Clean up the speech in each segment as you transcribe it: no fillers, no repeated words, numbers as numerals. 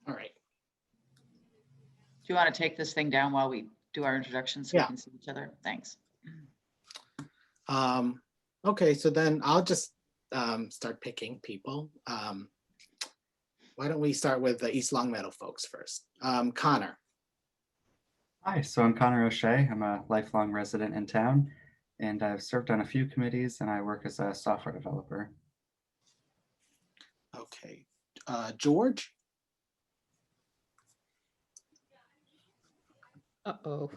All right. Do you want to take this thing down while we do our introductions so Yeah. we can see each other? Thanks. Okay, so then I'll just start picking people. Why don't we start with the East Longmeadow folks first? Connor. Hi, so I'm Connor O'Shea. I'm a lifelong resident in town, and I've served on a few committees, and I work as a software developer. Okay. George. Uh-oh.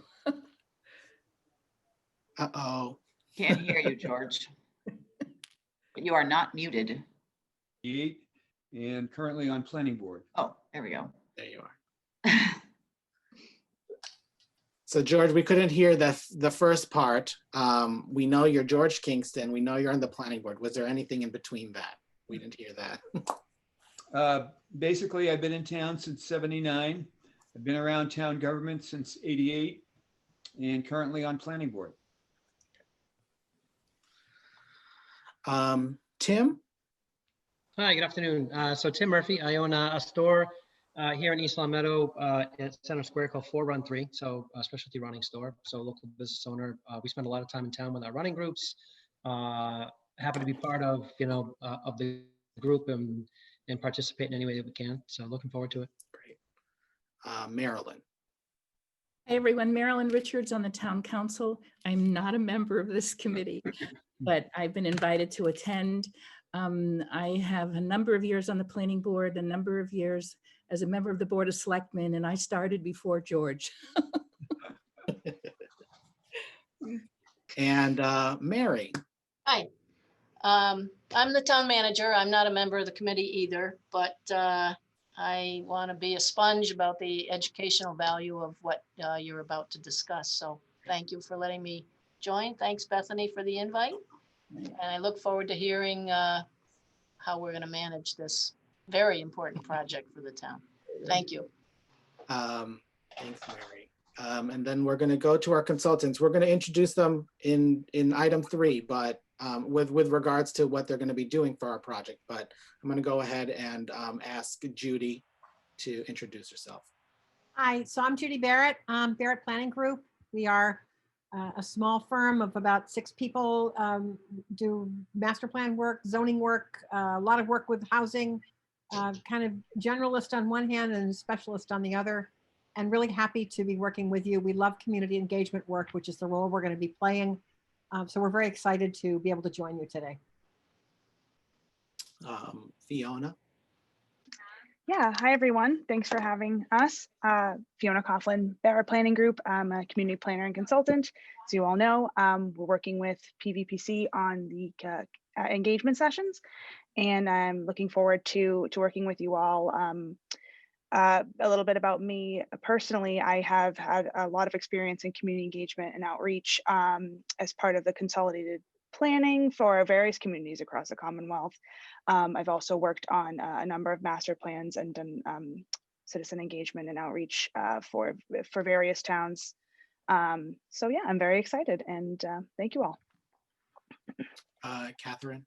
Uh-oh. Can't hear you, George. But you are not muted. And currently on planning board. Oh, there we go. There you are. So George, we couldn't hear the first part. We know you're George Kingston. We know you're on the planning board. Was there anything in between that? We didn't hear that. Basically, I've been in town since '79. I've been around town government since '88 and currently on planning board. Tim? Hi, good afternoon. So Tim Murphy, I own a store here in East Longmeadow at Center Square called 4Run3, so a specialty running store. So local business owner. We spend a lot of time in town with our running groups. Happy to be part of, of the group and participate in any way that we can. So looking forward to it. Great. Marilyn. Hi, everyone. Marilyn Richards on the Town Council. I'm not a member of this committee, but I've been invited to attend. I have a number of years on the planning board, a number of years as a member of the Board of Selectmen, and I started before George. And Mary. Hi, I'm the town manager. I'm not a member of the committee either, but I want to be a sponge about the educational value of what you're about to discuss. So thank you for letting me join. Thanks, Bethany, for the invite. And I look forward to hearing how we're going to manage this very important project for the town. Thank you. Thanks, Mary. And then we're going to go to our consultants. We're going to introduce them in item 3, but with regards to what they're going to be doing for our project. But I'm going to go ahead and ask Judy to introduce herself. Hi, so I'm Judy Barrett, Barrett Planning Group. We are a small firm of about 6 people, do master plan work, zoning work, a lot of work with housing, kind of generalist on one hand and specialist on the other, and really happy to be working with you. We love community engagement work, which is the role we're going to be playing. So we're very excited to be able to join you today. Fiona. Yeah, hi everyone. Thanks for having us. Fiona Coughlin, Barrett Planning Group. I'm a community planner and consultant. As you all know, we're working with PVPC on the engagement sessions, and I'm looking forward to working with you all. A little bit about me personally, I have had a lot of experience in community engagement and outreach as part of the consolidated planning for various communities across the Commonwealth. I've also worked on a number of master plans and done citizen engagement and outreach for various towns. So yeah, I'm very excited, and thank you all. Catherine.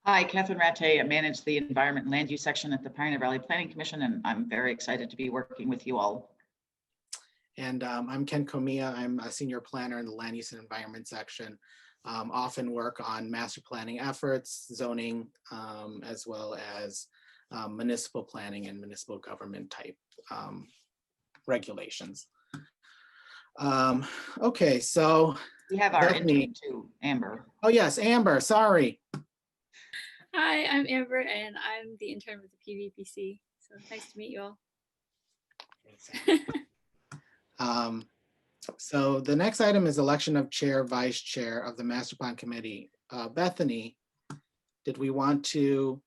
Hi, Catherine Rattay. I manage the Environment and Land Use section at the Pioneer Valley Planning Commission, and I'm very excited to be working with you all. And I'm Ken Comia. I'm a senior planner in the Land Use and Environment section. Often work on master planning efforts, zoning, as well as municipal planning and municipal government type regulations. Okay, so we have our Bethany. intern too, Amber. Oh yes, Amber, sorry. Hi, I'm Amber and I'm the intern with the PVPC. So nice to meet you all. So the next item is election of chair, vice chair of the master plan committee. Bethany, did we want to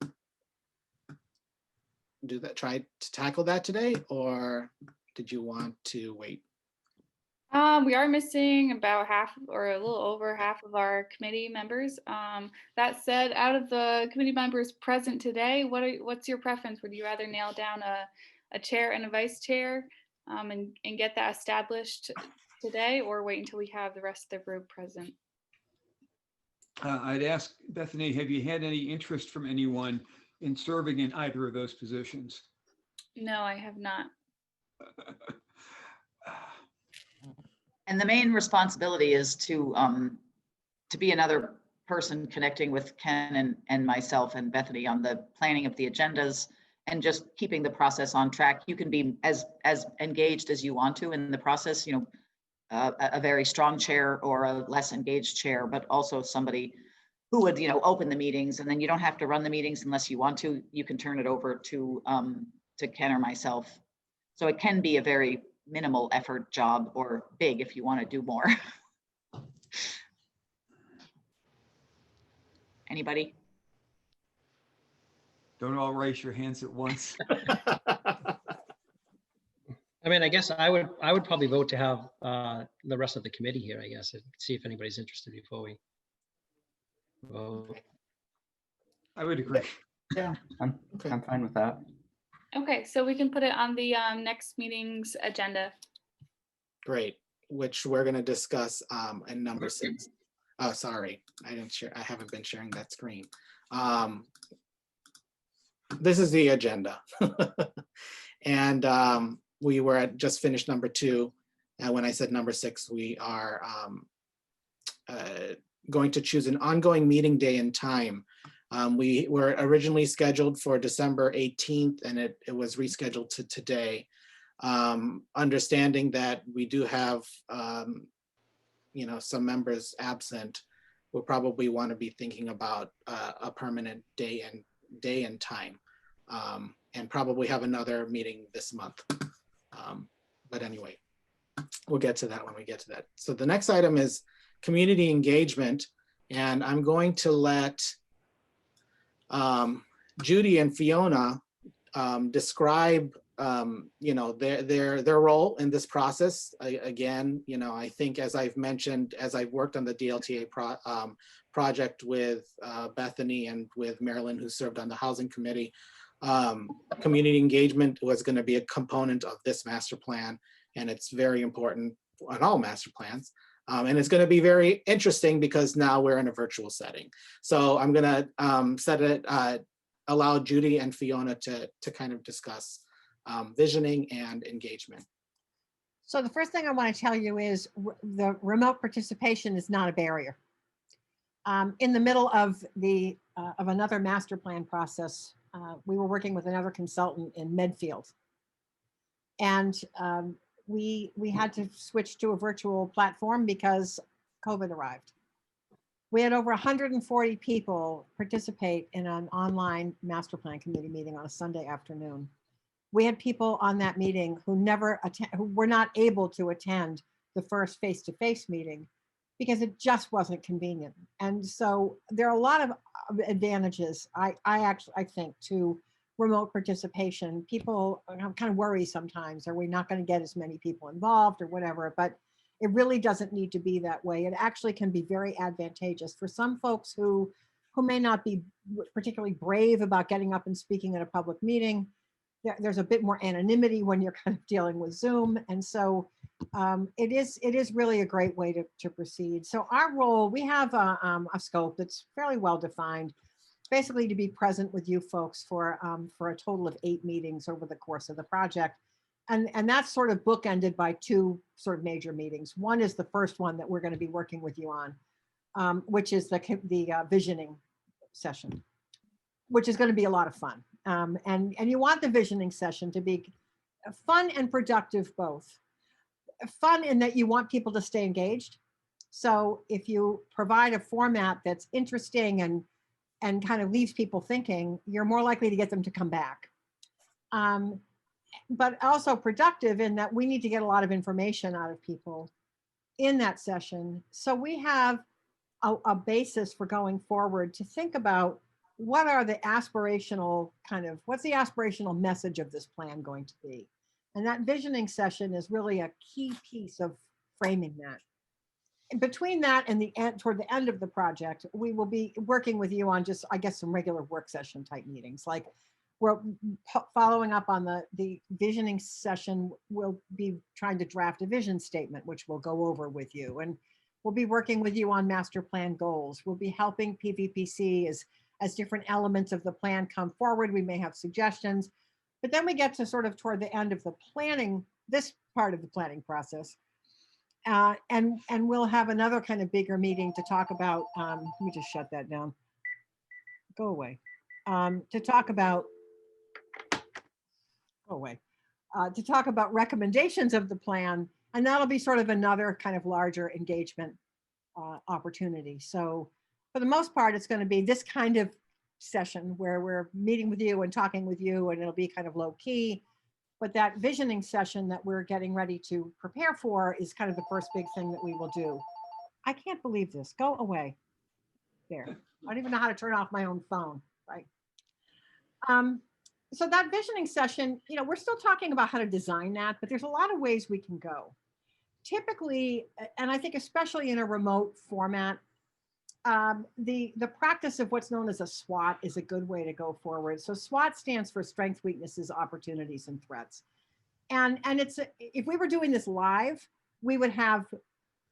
do that, try to tackle that today, or did you want to wait? We are missing about half or a little over half of our committee members. That said, out of the committee members present today, what's your preference? Would you rather nail down a chair and a vice chair and get that established today, or wait until we have the rest of the group present? I'd ask Bethany, have you had any interest from anyone in serving in either of those positions? No, I have not. And the main responsibility is to be another person connecting with Ken and myself and Bethany on the planning of the agendas and just keeping the process on track. You can be as engaged as you want to in the process, you know, a very strong chair or a less engaged chair, but also somebody who would, you know, open the meetings, and then you don't have to run the meetings unless you want to. You can turn it over to Ken or myself. So it can be a very minimal effort job, or big if you want to do more. Anybody? Don't all raise your hands at once. I mean, I guess I would probably vote to have the rest of the committee here, I guess, and see if anybody's interested before we vote. I would agree. Yeah, I'm fine with that. Okay, so we can put it on the next meeting's agenda. Great, which we're going to discuss in number 6. Oh, sorry, I haven't been sharing that screen. This is the agenda. And we were at just finished number 2. And when I said number 6, we are going to choose an ongoing meeting day and time. We were originally scheduled for December 18th, and it was rescheduled to today. Understanding that we do have, you know, some members absent, we'll probably want to be thinking about a permanent day and time, and probably have another meeting this month. But anyway, we'll get to that when we get to that. So the next item is community engagement, and I'm going to let Judy and Fiona describe you know, their role in this process. Again, you know, I think, as I've mentioned, as I've worked on the DLTA project with Bethany and with Marilyn, who served on the housing committee, community engagement was going to be a component of this master plan, and it's very important on all master plans. And it's going to be very interesting because now we're in a virtual setting. So I'm going to allow Judy and Fiona to kind of discuss visioning and engagement. So the first thing I want to tell you is the remote participation is not a barrier. In the middle of another master plan process, we were working with another consultant in Medfield, and we had to switch to a virtual platform because COVID arrived. We had over 140 people participate in an online master plan committee meeting on a Sunday afternoon. We had people on that meeting who who were not able to attend the first face-to-face meeting because it just wasn't convenient. And so there are a lot of advantages, I think, to remote participation. People kind of worry sometimes, are we not going to get as many people involved or whatever, but it really doesn't need to be that way. It actually can be very advantageous for some folks who may not be particularly brave about getting up and speaking at a public meeting. There's a bit more anonymity when you're kind of dealing with Zoom. And so it is really a great way to proceed. So our role, we have a scope that's fairly well defined, basically to be present with you folks for a total of 8 meetings over the course of the project. And that's sort of bookended by 2 sort of major meetings. One is the first one that we're going to be working with you on, which is the visioning session, which is going to be a lot of fun. And you want the visioning session to be fun and productive both. Fun in that you want people to stay engaged. So if you provide a format that's interesting and kind of leaves people thinking, you're more likely to get them to come back. But also productive in that we need to get a lot of information out of people in that session. So we have a basis for going forward to think about what are the aspirational what's the aspirational message of this plan going to be? And that visioning session is really a key piece of framing that. And between that and toward the end of the project, we will be working with you on just, I guess, some regular work session type meetings. Like we're following up on the visioning session. We'll be trying to draft a vision statement, which we'll go over with you. And we'll be working with you on master plan goals. We'll be helping PVPC as different elements of the plan come forward. We may have suggestions, But then we get to sort of toward the end of the planning, this part of the planning process. And we'll have another kind of bigger meeting to talk about, let me just shut that down. Go away. To talk about, go away. To talk about recommendations of the plan. And that'll be sort of another kind of larger engagement opportunity. So for the most part, it's going to be this kind of session where we're meeting with you and talking with you, and it'll be kind of low key. But that visioning session that we're getting ready to prepare for is kind of the first big thing that we will do. I can't believe this. Go away. There. I don't even know how to turn off my own phone, right? So that visioning session, you know, we're still talking about how to design that, but there's a lot of ways we can go. Typically, and I think especially in a remote format, the practice of what's known as a SWOT is a good way to go forward. So SWOT stands for strengths, weaknesses, opportunities, and threats. And it's, if we were doing this live, we would have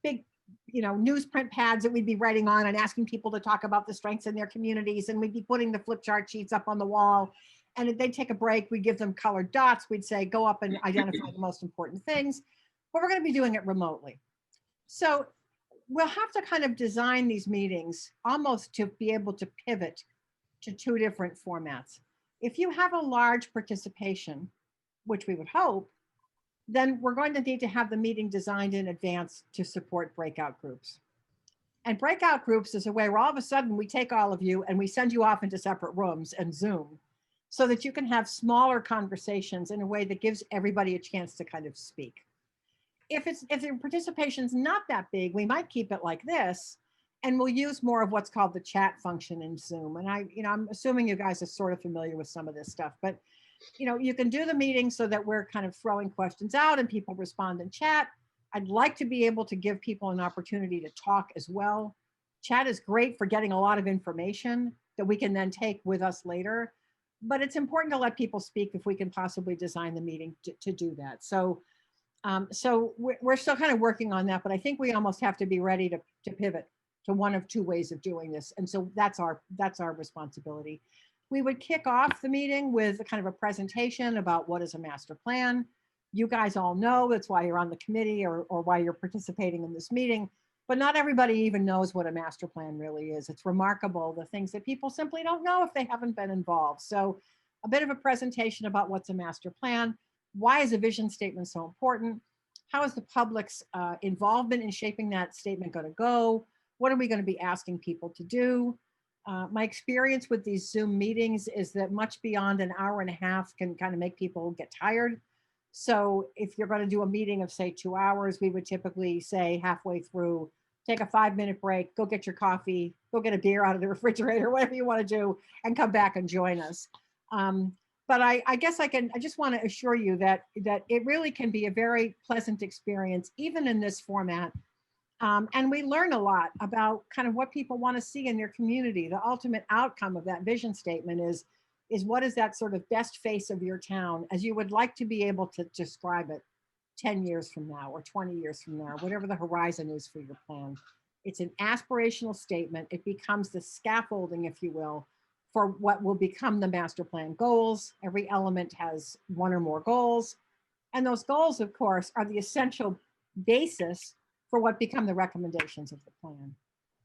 big, you know, newsprint pads that we'd be writing on and asking people to talk about the strengths in their communities. And we'd be putting the flip chart sheets up on the wall. And if they'd take a break, we'd give them colored dots. We'd say, go up and identify the most important things. But we're going to be doing it remotely. So we'll have to kind of design these meetings almost to be able to pivot to two different formats. If you have a large participation, which we would hope, then we're going to need to have the meeting designed in advance to support breakout groups. And breakout groups is a way where all of a sudden we take all of you and we send you off into separate rooms and Zoom so that you can have smaller conversations in a way that gives everybody a chance to kind of speak. If the participation's not that big, we might keep it like this, and we'll use more of what's called the chat function in Zoom. And I'm assuming you guys are sort of familiar with some of this stuff, but you can do the meeting so that we're kind of throwing questions out and people respond in chat. I'd like to be able to give people an opportunity to talk as well. Chat is great for getting a lot of information that we can then take with us later, but it's important to let people speak if we can possibly design the meeting to do that. So we're still kind of working on that, but I think we almost have to be ready to pivot to one of two ways of doing this. And so that's our responsibility. We would kick off the meeting with a kind of a presentation about what is a master plan. You guys all know that's why you're on the committee or why you're participating in this meeting, but not everybody even knows what a master plan really is. It's remarkable, the things that people simply don't know if they haven't been involved. So a bit of a presentation about what's a master plan. Why is a vision statement so important? How is the public's involvement in shaping that statement going to go? What are we going to be asking people to do? My experience with these Zoom meetings is that much beyond an hour and a half can kind of make people get tired. So if you're going to do a meeting of say 2 hours, we would typically say halfway through, take a 5-minute break, go get your coffee, go get a beer out of the refrigerator, whatever you want to do, and come back and join us. But I guess I just want to assure you that it really can be a very pleasant experience, even in this format. And we learn a lot about kind of what people want to see in their community. The ultimate outcome of that vision statement is what is that sort of best face of your town as you would like to be able to describe it 10 years from now or 20 years from now, whatever the horizon is for your plan. It's an aspirational statement. It becomes the scaffolding, if you will, for what will become the master plan goals. Every element has one or more goals. And those goals, of course, are the essential basis for what become the recommendations of the plan.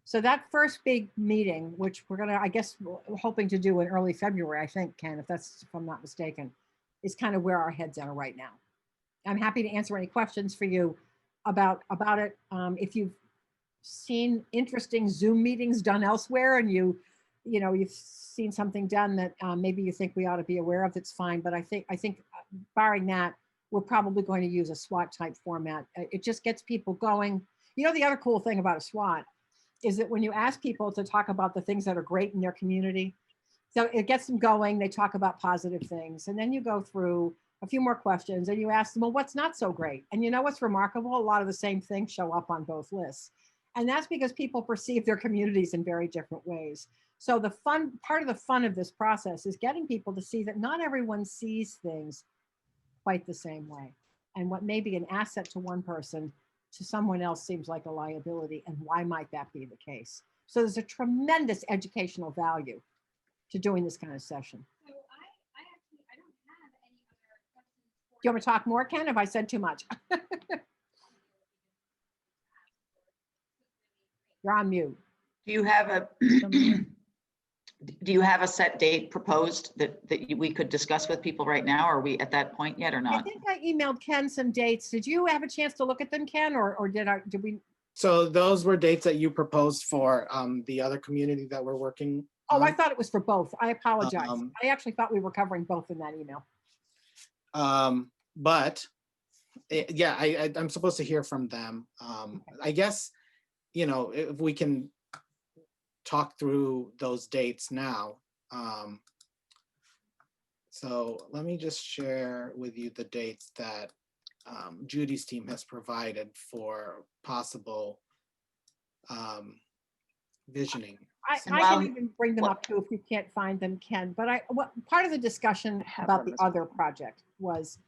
So that first big meeting, which we're gonna, I guess, we're hoping to do in early February, I think, Ken, if I'm not mistaken, is kind of where our heads are right now. I'm happy to answer any questions for you about it. If you've seen interesting Zoom meetings done elsewhere and you've seen something done that maybe you think we ought to be aware of, that's fine. But I think barring that, we're probably going to use a SWOT type format. It just gets people going. The other cool thing about a SWOT is that when you ask people to talk about the things that are great in their community, so it gets them going, they talk about positive things. And then you go through a few more questions and you ask them, well, what's not so great? And you know what's remarkable? A lot of the same things show up on both lists. And that's because people perceive their communities in very different ways. So the part of the fun of this process is getting people to see that not everyone sees things quite the same way. And what may be an asset to one person, to someone else seems like a liability. And why might that be the case? So there's a tremendous educational value to doing this kind of session. So I don't have any you want me to talk more, Ken? Have I said too much? You're on mute. Do you have a, do you have a set date proposed that we could discuss with people right now? Are we at that point yet or I not? think I emailed Ken some dates. Did you have a chance to look at them, Ken, or did we? So those were dates that you proposed for the other community that we're working Oh, I on. thought it was for both. I apologize. Um, I actually thought we were covering both in that email. But yeah, I'm supposed to hear from them. I guess, you know, if we can talk through those dates now. So let me just share with you the dates that Judy's team has provided for possible visioning. I while- can even bring them up too if you can't find them, Ken. But what part of the discussion about the other project was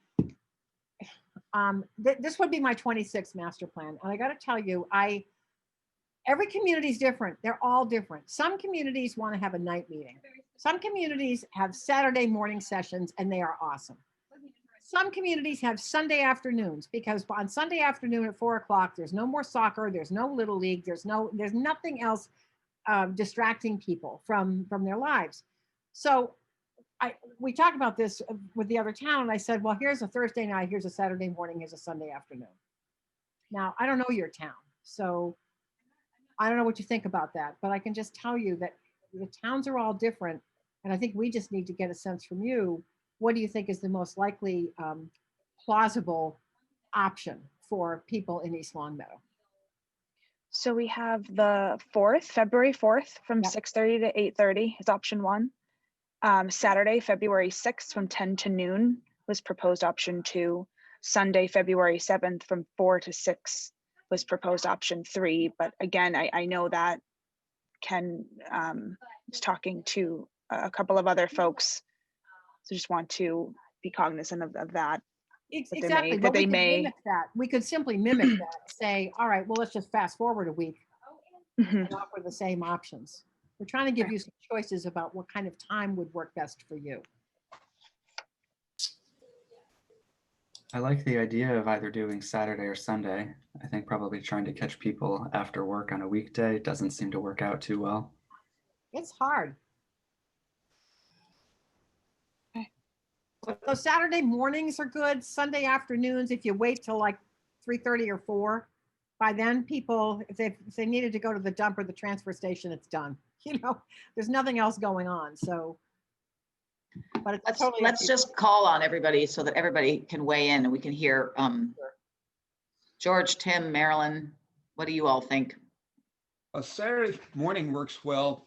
this would be my 26th master plan, and I got to tell you, every community is different. They're all different. Some communities want to have a night meeting. Some communities have Saturday morning sessions, and they are awesome. Some communities have Sunday afternoons, because on Sunday afternoon at 4 o'clock, there's no more soccer, there's no little league, there's nothing else distracting people from their lives. So we talked about this with the other town, and I said, well, here's a Thursday night, here's a Saturday morning, here's a Sunday afternoon. Now, I don't know your town, so I don't know what you think about that, but I can just tell you that the towns are all different, and I think we just need to get a sense from you. What do you think is the most likely plausible option for people in East Longmeadow? So we have the 4th, February 4th from 6:30 to 8:30 is option 1. Saturday, February 6th from 10 to noon was proposed option 2. Sunday, February 7th from 4 to 6 was proposed option 3. But again, I know that Ken was talking to a couple of other folks. So just want to be cognizant of that. Exactly. That they we could may. mimic that. We could simply mimic that. Say, all right, well, let's just fast forward a week and offer the same options. We're trying to give you some choices about what kind of time would work best for you. I like the idea of either doing Saturday or Sunday. I think probably trying to catch people after work on a weekday doesn't seem to work out too well. It's hard. So Saturday mornings are good. Sunday afternoons, if you wait till like 3:30 or 4, by then people, if they needed to go to the dump or the transfer station, it's done. You know, there's nothing else going on. So, but it's totally let's just call on everybody so that everybody can weigh in and we can hear. George, Tim, Marilyn, what do you all think? A Saturday morning works well.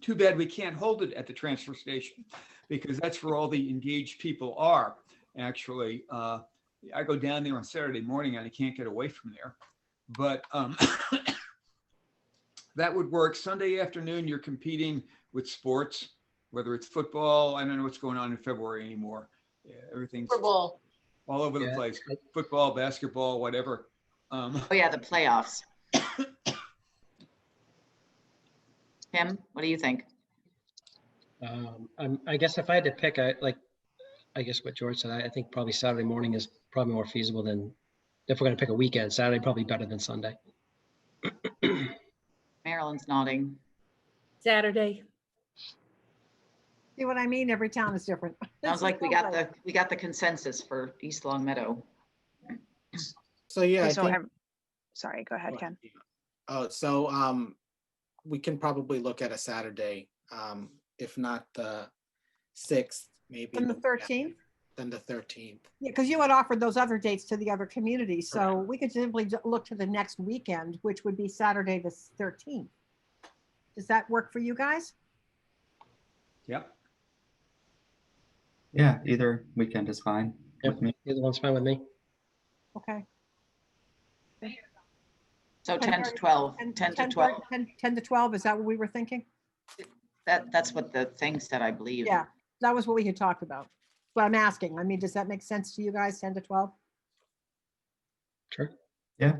Too bad we can't hold it at the transfer station, because that's where all the engaged people are. Actually, I go down there on Saturday morning and I can't get away from there. But that would work. Sunday afternoon, you're competing with sports, whether it's football. I don't know what's going on in February anymore. Yeah, everything's Super Bowl. all over the place. Football, basketball, whatever. Oh yeah, the playoffs. Tim, what do you think? I guess if I had to pick, I guess what George said, I think probably Saturday morning is probably more feasible than, if we're going to pick a weekend, Saturday probably better than Sunday. Marilyn's nodding. Saturday. See what I mean? Every town is different. Sounds like we got the consensus for East Longmeadow. So yeah, Okay, I think, sorry, go ahead, Ken. oh, so we can probably look at a Saturday, if not the 6th, maybe. And the 13th? Then the 13th. Yeah, because you had offered those other dates to the other communities. So we could simply look to the next weekend, which would be Saturday the 13th. Does that work for you guys? Yep. Yeah, either weekend is fine with me. Either one's fine with me. Okay. So 10 to 12, 10 to 12. 10 to 12, is that what we were thinking? That's what the thing said, I believe. Yeah, that was what we had talked about. But I'm asking, I mean, does that make sense to you guys, 10 to 12? Sure. Yeah.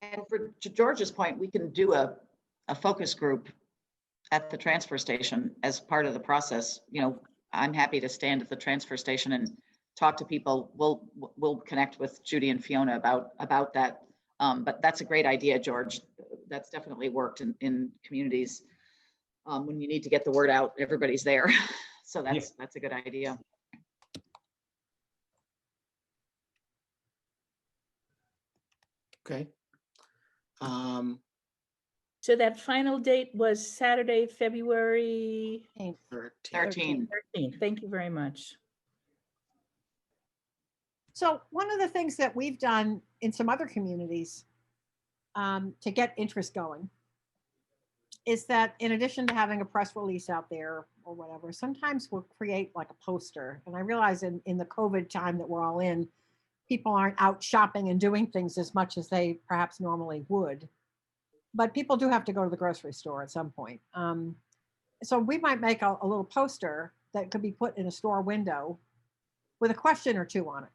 And to George's point, we can do a focus group at the transfer station as part of the process. You know, I'm happy to stand at the transfer station and talk to people. We'll connect with Judy and Fiona about that. But that's a great idea, George. That's definitely worked in communities. When you need to get the word out, everybody's there. So that's a good idea. Okay. So that final date was Saturday, February 13. 13th. Thank you very much. So one of the things that we've done in some other communities to get interest going is that in addition to having a press release out there or whatever, sometimes we'll create like a poster. And I realize in the COVID time that we're all in, people aren't out shopping and doing things as much as they perhaps normally would. But people do have to go to the grocery store at some point. So we might make a little poster that could be put in a store window with a question or two on it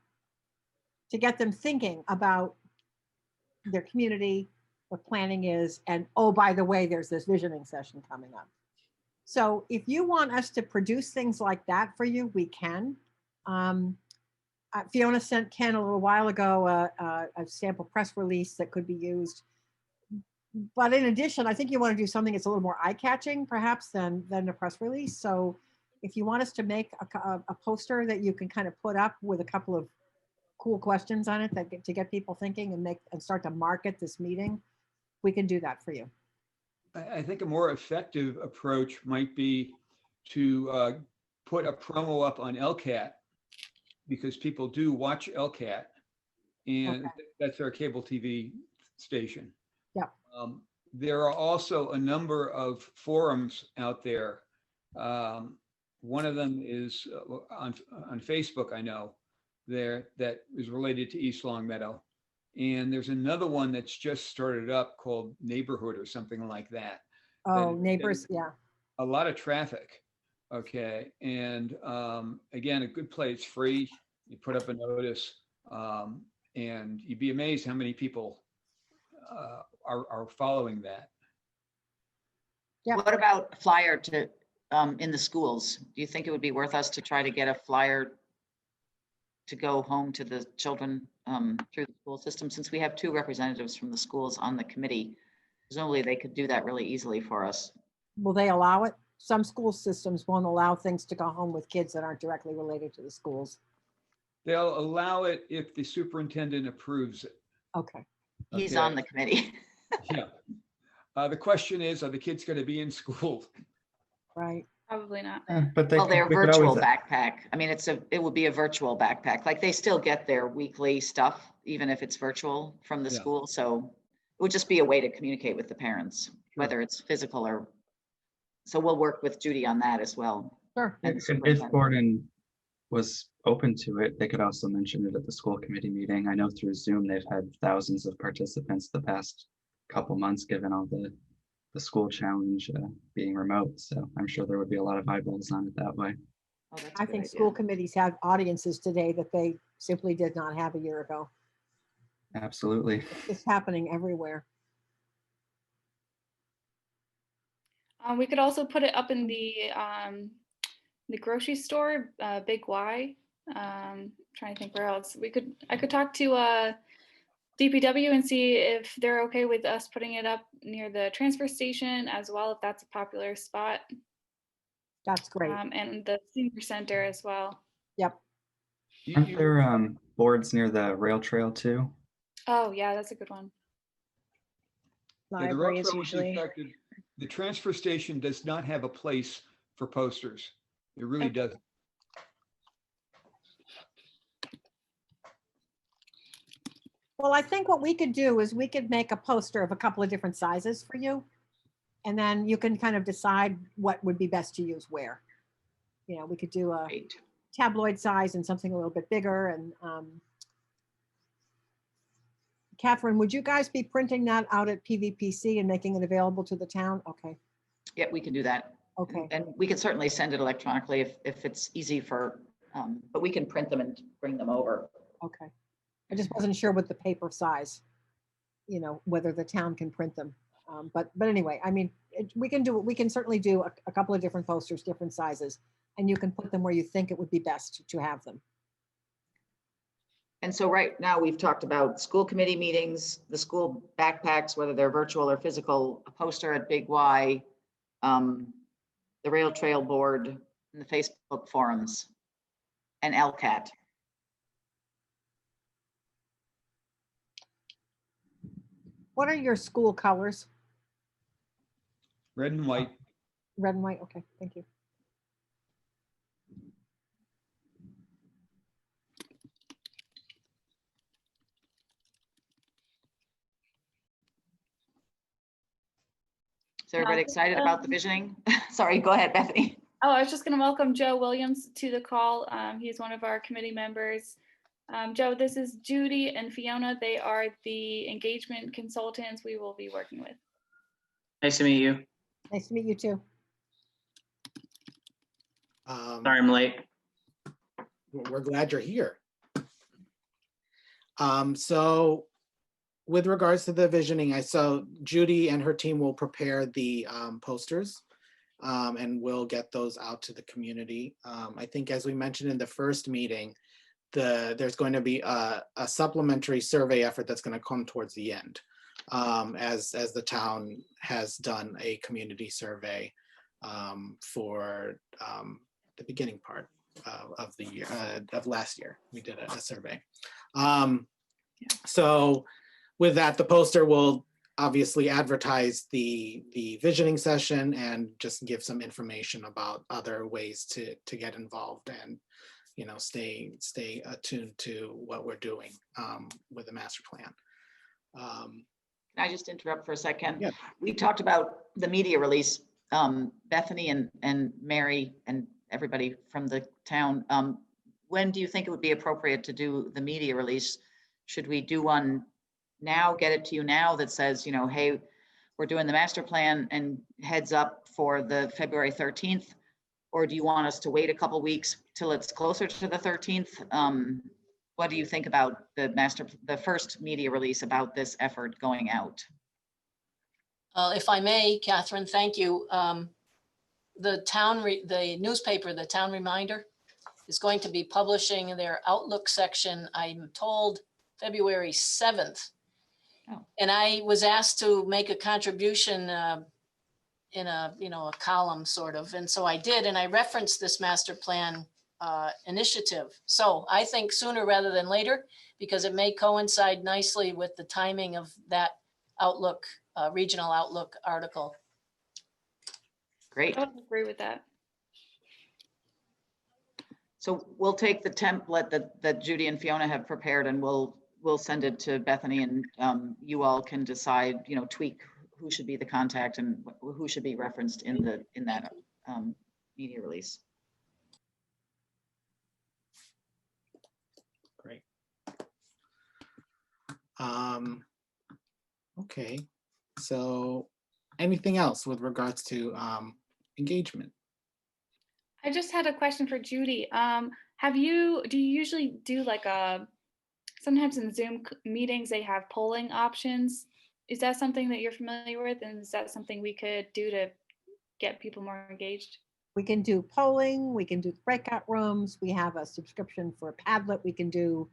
to get them thinking about their community, what planning is, and oh, by the way, there's this visioning session coming up. So if you want us to produce things like that for you, we can. Fiona sent Ken a little while ago a sample press release that could be used. But in addition, I think you want to do something that's a little more eye-catching, perhaps, than a press release. So if you want us to make a poster that you can kind of put up with a couple of cool questions on it to get people thinking and start to market this meeting, we can do that for you. I think a more effective approach might be to put a promo up on LCAT, because people do watch LCAT, and that's our cable TV station. Yeah. There are also a number of forums out there. One of them is on Facebook, I know, that is related to East Longmeadow. And there's another one that's just started up called Neighborhood or something like that. Oh, neighbors, yeah. A lot of traffic. Okay. And again, a good place, free. You put up a notice, and you'd be amazed how many people are following that. Yeah. What about a flyer to in the schools? Do you think it would be worth us to try to get a flyer to go home to the children through the school system? Since we have 2 representatives from the schools on the committee, presumably they could do that really easily for us. Will they allow it? Some school systems won't allow things to go home with kids that aren't directly related to the schools. They'll allow it if the superintendent approves it. Okay. He's on the committee. Yeah. The question is, are the kids going to be in school? Right. Probably not. But Well, they're we could virtual always- backpack. I mean, it would be a virtual backpack. Like they still get their weekly stuff, even if it's virtual from the Yeah. school. So it would just be a way to communicate with the parents, whether it's physical or. So we'll work with Judy on that as well. Sure. And the If superintendent. Gordon was open to it, they could also mention it at the school committee meeting. I know through Zoom, they've had thousands of participants the past couple months, given all the school challenge being remote. So I'm sure there would be a lot of eyeballs on it that way. Oh, that's a I good think idea. school committees have audiences today that they simply did not have a year ago. Absolutely. It's happening everywhere. We could also put it up in the grocery store, Big Y. Trying to think where else I could talk to DPW and see if they're okay with us putting it up near the transfer station as well, if that's a popular spot. That's great. And the senior center as well. Yep. Aren't there boards near the rail trail too? Oh yeah, that's a good one. Yeah, the Library rail is trail was usually. affected. The transfer station does not have a place for posters. It really doesn't. Well, I think what we could do is we could make a poster of a couple of different sizes for you. And then you can kind of decide what would be best to use where. You know, we could do a Great. tabloid size and something a little bit bigger. And Catherine, would you guys be printing that out at PVPC and making it available to the town? Okay. Yeah, we can do that. Okay. And we can certainly send it electronically if it's easy for, but we can print them and bring them over. Okay. I just wasn't sure with the paper size, you know, whether the town can print them. But anyway, I mean, we can certainly do a couple of different posters, different sizes, and you can put them where you think it would be best to have them. And so right now we've talked about school committee meetings, the school backpacks, whether they're virtual or physical, a poster at Big Y, the rail trail board, and the Facebook forums, and LCAT. What are your school colors? Red and white. Red and white, okay, thank you. Is everybody excited about the visioning? Sorry, go ahead, Bethany. Oh, I was just going to welcome Joe Williams to the call. He's one of our committee members. Joe, this is Judy and Fiona. They are the engagement consultants we will be working with. Nice to meet you. Nice to meet you too. Sorry I'm late. We're glad you're here. So with regards to the visioning, I saw Judy and her team will prepare the posters and we'll get those out to the community. I think as we mentioned in the first meeting, there's going to be a supplementary survey effort that's going to come towards the end, as the town has done a community survey for the beginning part of the year, of last year. We did a survey. So with that, the poster will obviously advertise the visioning session and just give some information about other ways to get involved and, you know, stay attuned to what we're doing with the master plan. Can I just interrupt for a second? Yeah. We talked about the media release. Bethany and Mary and everybody from the town, when do you think it would be appropriate to do the media release? Should we do one now, get it to you now that says, you know, hey, we're doing the master plan and heads up for the February 13th? Or do you want us to wait a couple weeks till it's closer to the 13th? What do you think about the first media release about this effort going out? If I may, Catherine, thank you. The newspaper, the Town Reminder, is going to be publishing their Outlook section, I'm told, February 7th. Oh. And I was asked to make a contribution in a column sort of. And so I did, and I referenced this master plan initiative. So I think sooner rather than later, because it may coincide nicely with the timing of that Outlook, regional Outlook article. Great. I would agree with that. So we'll take the template that Judy and Fiona have prepared and we'll send it to Bethany, and you all can decide, you know, tweak who should be the contact and who should be referenced in that media release. Great. Okay, so anything else with regards to engagement? I just had a question for Judy. Do you usually do like sometimes in Zoom meetings, they have polling options. Is that something that you're familiar with? And is that something we could do to get people more engaged? We can do polling, we can do breakout rooms, we have a subscription for Padlet, we can do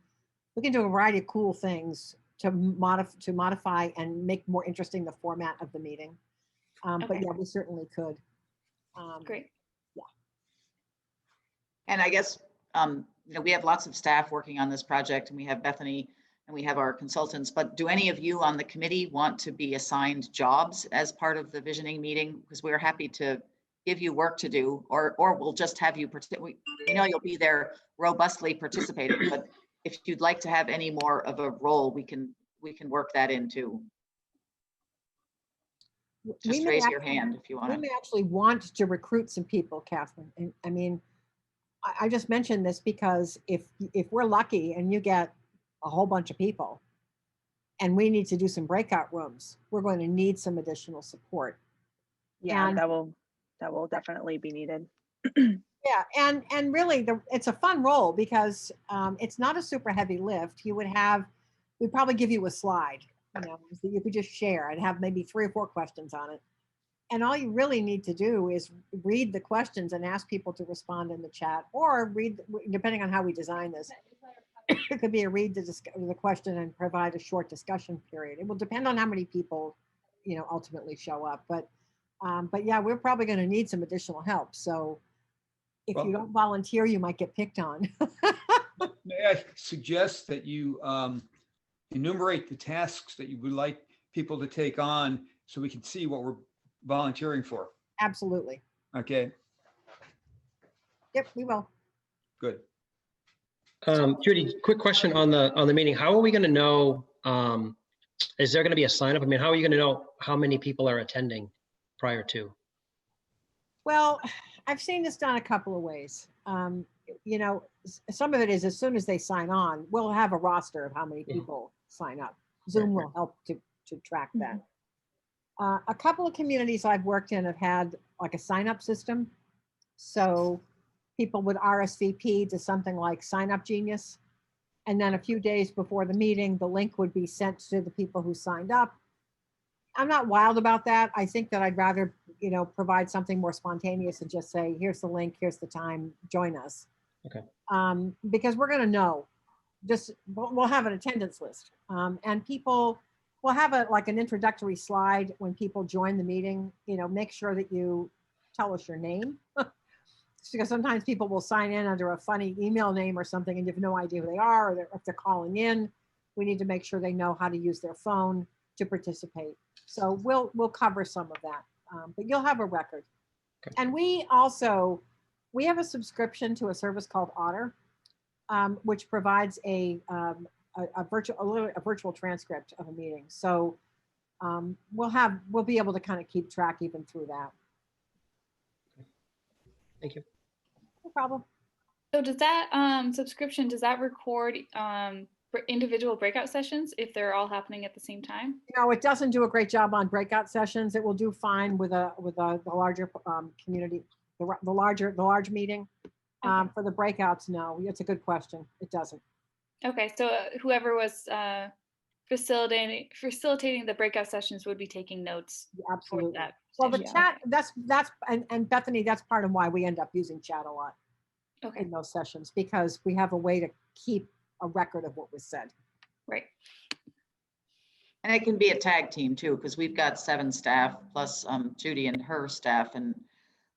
a variety of cool things to modify and make more interesting the format of the meeting. But Okay. yeah, we certainly could. Great. And I guess, you know, we have lots of staff working on this project, and we have Bethany and we have our consultants, but do any of you on the committee want to be assigned jobs as part of the visioning meeting? Because we're happy to give you work to do, or we'll just have you participate. We know you'll be there robustly participating, but if you'd like to have any more of a role, we can work that in too. Just raise your hand if you want. We may actually want to recruit some people, Catherine. And I mean, I just mentioned this because if we're lucky and you get a whole bunch of people and we need to do some breakout rooms, we're going to need some additional support. Yeah, And- that will definitely be needed. Yeah, and really, it's a fun role because it's not a super heavy lift. We'd probably give you a slide, you know, so you could just share and have maybe 3 or 4 questions on it. And all you really need to do is read the questions and ask people to respond in the chat, or read, depending on how we design this, it could be a read the question and provide a short discussion period. It will depend on how many people, ultimately show up. But yeah, we're probably going to need some additional help. So if you don't volunteer, you might get picked on. May I suggest that you enumerate the tasks that you would like people to take on so we can see what we're volunteering for? Absolutely. Okay, Yep, we will. good. Judy, quick question on the meeting. How are we going to know, is there going to be a sign up? I mean, how are you going to know how many people are attending prior to? Well, I've seen this done a couple of ways. Some of it is as soon as they sign on, we'll have a roster of how many people sign up. Zoom will help to track that. A couple of communities I've worked in have had like a sign up system. So people would RSVP to something like Sign Up Genius. And then a few days before the meeting, the link would be sent to the people who signed up. I'm not wild about that. I think that I'd rather, provide something more spontaneous and just say, here's the link, here's the time, join us. Okay. Because we're going to know, we'll have an attendance list. And people will have an introductory slide when people join the meeting. Make sure that you tell us your name. Because sometimes people will sign in under a funny email name or something and you have no idea who they are, or if they're calling in. We need to make sure they know how to use their phone to participate. So we'll cover some of that, but you'll have a record. Okay. And we have a subscription to a service called Otter, which provides a virtual transcript of a meeting. So we'll be able to kind of keep track even through that. Thank you. No problem. So does that subscription, does that record for individual breakout sessions if they're all happening at the same time? No, it doesn't do a great job on breakout sessions. It will do fine with the larger community, the large meeting. Okay. For the breakouts, no, it's a good question. It doesn't. Okay, so whoever was facilitating the breakout sessions would be taking notes. Absolutely. For that. Well, the Yeah. chat, and Bethany, that's part of why we end up using chat a lot in those sessions, because we have a way to keep a record of what was said. Right. And it can be a tag team too, because we've got 7 staff plus Judy and her staff. And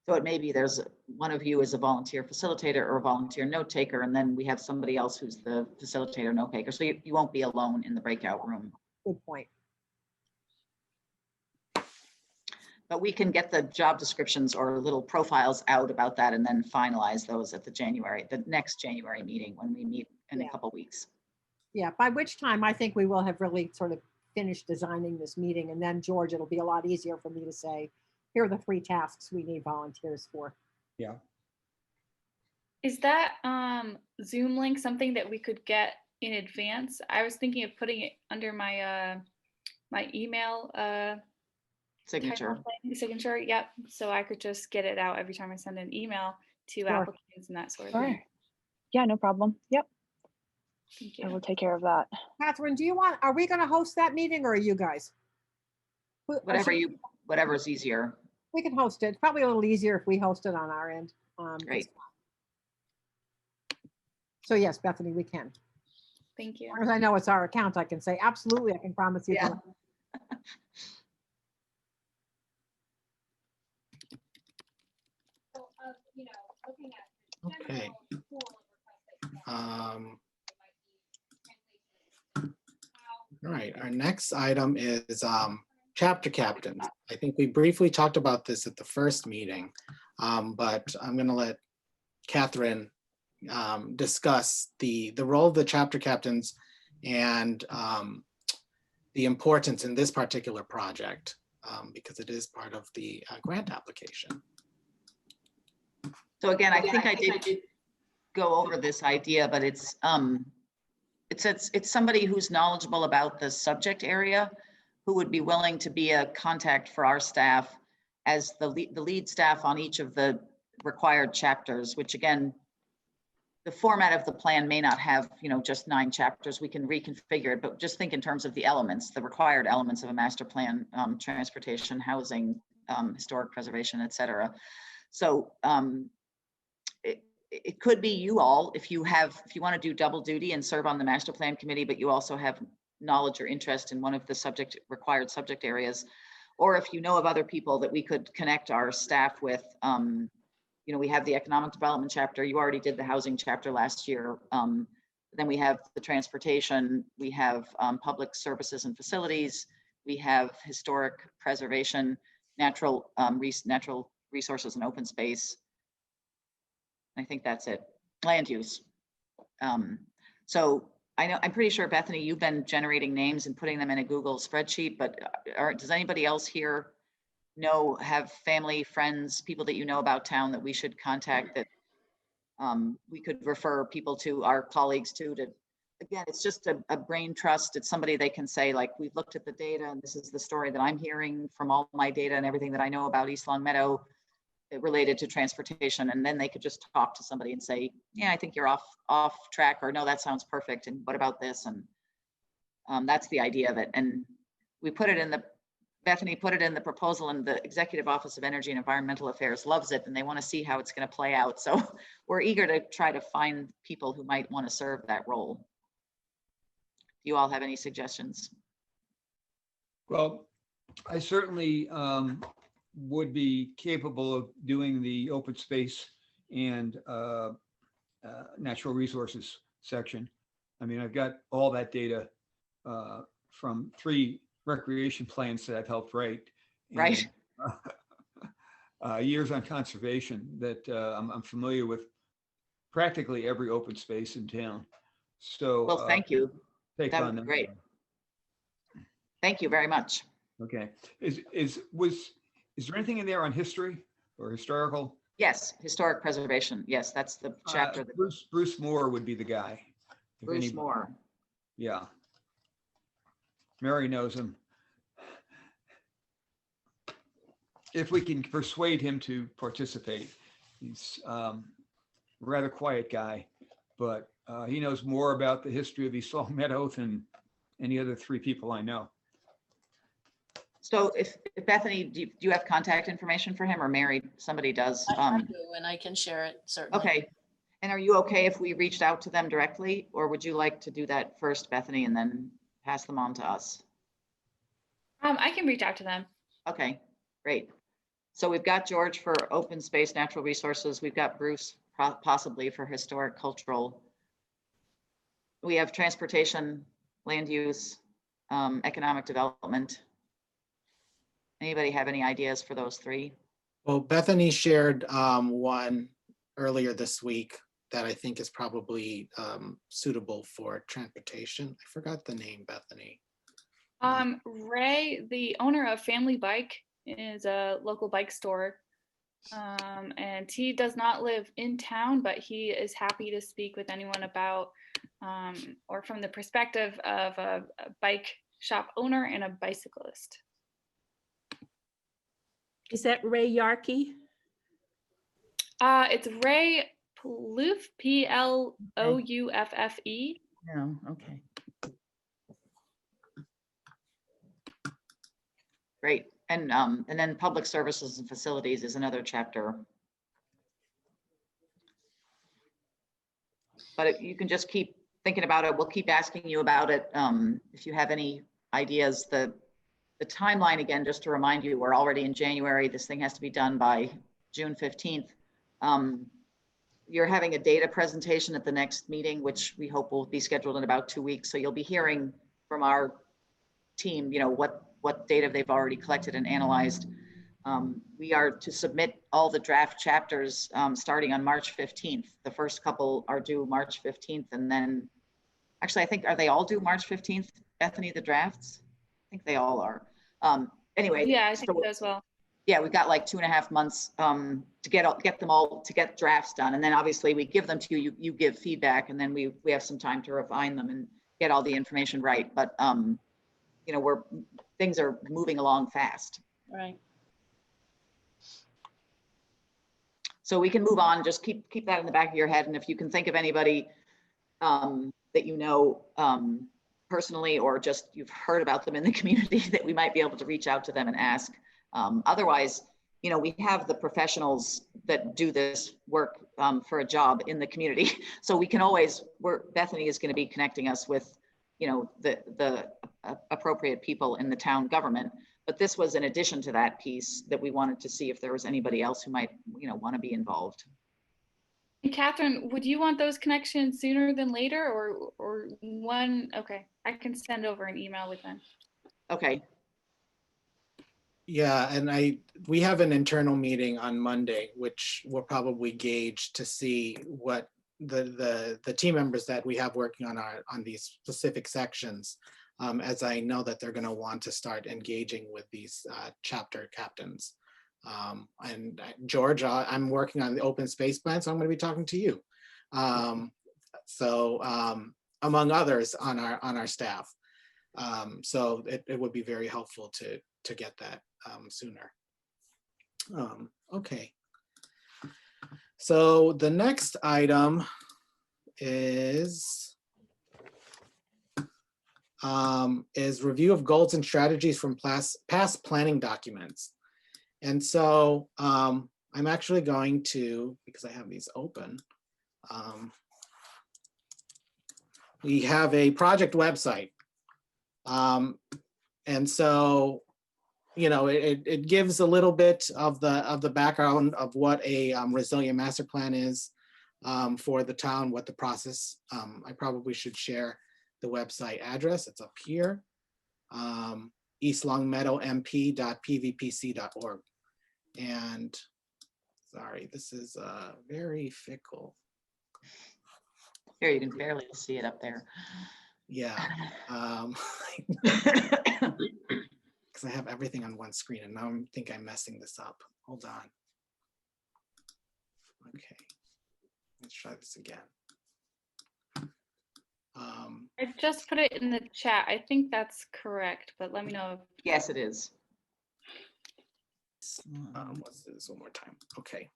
so it may be there's one of you as a volunteer facilitator or a volunteer note taker, and then we have somebody else who's the facilitator note taker. So you won't be alone in the breakout room. Good point. But we can get the job descriptions or little profiles out about that and then finalize those at the next January meeting when we meet in a couple weeks. Yeah, by which time I think we will have really sort of finished designing this meeting. And then, George, it'll be a lot easier for me to say, here are the 3 tasks we need volunteers for. Yeah. Is that Zoom link something that we could get in advance? I was thinking of putting it under my my email Signature. Signature, yep. So I could just get it out every time I send an email to applicants and that sort of thing. Yeah, no problem. Yep. Thank you. I will take care of that. Catherine, are we going to host that meeting, or are you guys? Whatever's easier. We can host it. It's probably a little easier if we host it on our end. Great. So yes, Bethany, we can. Thank you. As long as I know it's our account, I can say, absolutely, I can promise you. Yeah. Okay. All right, our next item is chapter captains. I think we briefly talked about this at the first meeting, but I'm going to let Catherine discuss the role of the chapter captains and the importance in this particular project, because it is part of the grant application. So again, I think I did go over this idea, but it's somebody who's knowledgeable about the subject area, who would be willing to be a contact for our staff as the lead staff on each of the required chapters, which again, the format of the plan may not have, just 9 chapters. We can reconfigure it, but just think in terms of the elements, the required elements of a master plan, transportation, housing, historic preservation, et cetera. So it could be you all, if you want to do double duty and serve on the master plan committee, but you also have knowledge or interest in one of the required subject areas, or if you know of other people that we could connect our staff with. You know, we have the economic development chapter. You already did the housing chapter last year. Then we have the transportation, we have public services and facilities, we have historic preservation, natural resources and open space. I think that's it. Land use. So I'm pretty sure, Bethany, you've been generating names and putting them in a Google spreadsheet, but does anybody else here have family, friends, people that you know about town that we should contact, that we could refer people to, our colleagues to again, it's just a brain trust. It's somebody they can say, like, we've looked at the data and this is the story that I'm hearing from all my data and everything that I know about East Longmeadow related to transportation. And then they could just talk to somebody and say, yeah, I think you're off track, or no, that sounds perfect. And what about this? And that's the idea of it. And we put it in Bethany put it in the proposal, and the Executive Office of Energy and Environmental Affairs loves it, and they want to see how it's going to play out. So we're eager to try to find people who might want to serve that role. Do you all have any suggestions? Well, I certainly would be capable of doing the open space and natural resources section. I mean, I've got all that data from 3 recreation plans that I've helped write. Right. Years on conservation that I'm familiar with practically every open space in town. So well, thank you. Take that on would be that. great. Thank you very much. Okay. Is there anything in there on history or historical? Yes, historic preservation. Yes, that's the chapter. Bruce Moore would be the guy. Bruce Moore. Yeah. Mary knows him. If we can persuade him to participate, he's a rather quiet guy, but he knows more about the history of East Longmeadow than any other 3 people I know. So if Bethany, do you have contact information for him, or Mary? Somebody does. I do, and I can share it, certainly. Okay. And are you okay if we reached out to them directly, or would you like to do that first, Bethany, and then pass them on to us? I can reach out to them. Okay, great. So we've got George for open space, natural resources. We've got Bruce possibly for historic, cultural. We have transportation, land use, economic development. Anybody have any ideas for those 3? Well, Bethany shared one earlier this week that I think is probably suitable for transportation. I forgot the name, Bethany. Ray, the owner of Family Bike, is a local bike store. And he does not live in town, but he is happy to speak with anyone about, or from the perspective of a bike shop owner and a bicyclist. Is that Ray Yarkey? It's Ray Plouffe, Plouffe. No, okay. Great. And then public services and facilities is another chapter. But you can just keep thinking about it. We'll keep asking you about it. If you have any ideas, the timeline, again, just to remind you, we're already in January. This thing has to be done by June 15th. You're having a data presentation at the next meeting, which we hope will be scheduled in about 2 weeks. So you'll be hearing from our team, you know, what data they've already collected and analyzed. We are to submit all the draft chapters starting on March 15th. The first couple are due March 15th. And then, actually, I think, are they all due March 15th, Bethany, the drafts? I think they all are. Anyway. Yeah, I think so as well. Yeah, we've got like 2.5 months to get them all, to get drafts done. And then obviously we give them to you, you give feedback, and then we have some time to refine them and get all the information right. But, you know, things are moving along fast. Right. So we can move on, just keep that in the back of your head. And if you can think of anybody that you know personally, or just you've heard about them in the community, that we might be able to reach out to them and ask. Otherwise, you know, we have the professionals that do this work for a job in the community. So we can always, Bethany is going to be connecting us with, you know, the appropriate people in the town government. But this was in addition to that piece that we wanted to see if there was anybody else who might, you know, want to be involved. And Catherine, would you want those connections sooner than later, or one? Okay, I can send over an email with them. Okay. Yeah, and we have an internal meeting on Monday, which will probably gauge to see what the team members that we have working on these specific sections, as I know that they're going to want to start engaging with these chapter captains. And George, I'm working on the open space plan, so I'm going to be talking to you. Among others on our staff. So it would be very helpful to get that sooner. Okay. So the next item is review of goals and strategies from past planning documents. And so I'm actually going to, because I have these open, we have a project website. And so, you know, it gives a little bit of the background of what a resilient master plan is for the town, what the process. I probably should share the website address. It's up here. eastlongmeadowmp.pvpc.org. And sorry, this is very fickle. Here, you can barely see it up there. Yeah. Because I have everything on one screen and now I think I'm messing this up. Hold on. Okay, let's try this again. I just put it in the chat. I think that's correct, but let me know if Yes, it is. Let's do this one more time. Okay.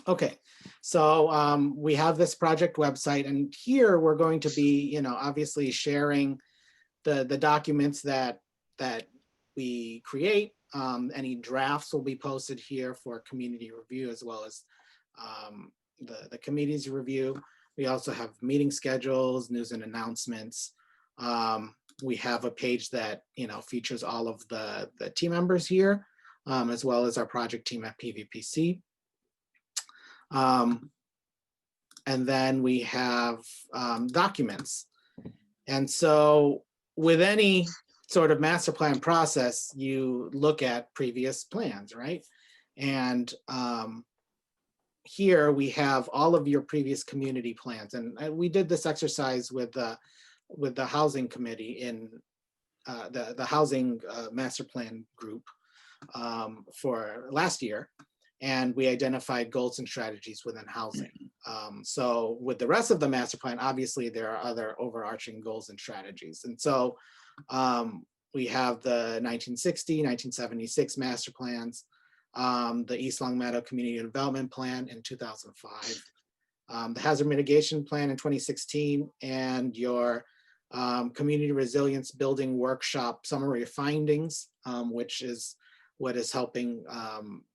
Okay, so we have this project website, and here we're going to be, you know, obviously sharing the documents that we create. Any drafts will be posted here for community review, as well as the committee's review. We also have meeting schedules, news and announcements. We have a page that, you know, features all of the team members here, as well as our project team at PVPC. And then we have documents. And so with any sort of master plan process, you look at previous plans, right? And here we have all of your previous community plans. And we did this exercise with the housing committee in the housing master plan group for last year. And we identified goals and strategies within housing. So with the rest of the master plan, obviously there are other overarching goals and strategies. And so we have the 1960, 1976 master plans, the East Longmeadow Community Development Plan in 2005, the Hazard Mitigation Plan in 2016, and your Community Resilience Building Workshop Summary of Findings, which is what is helping,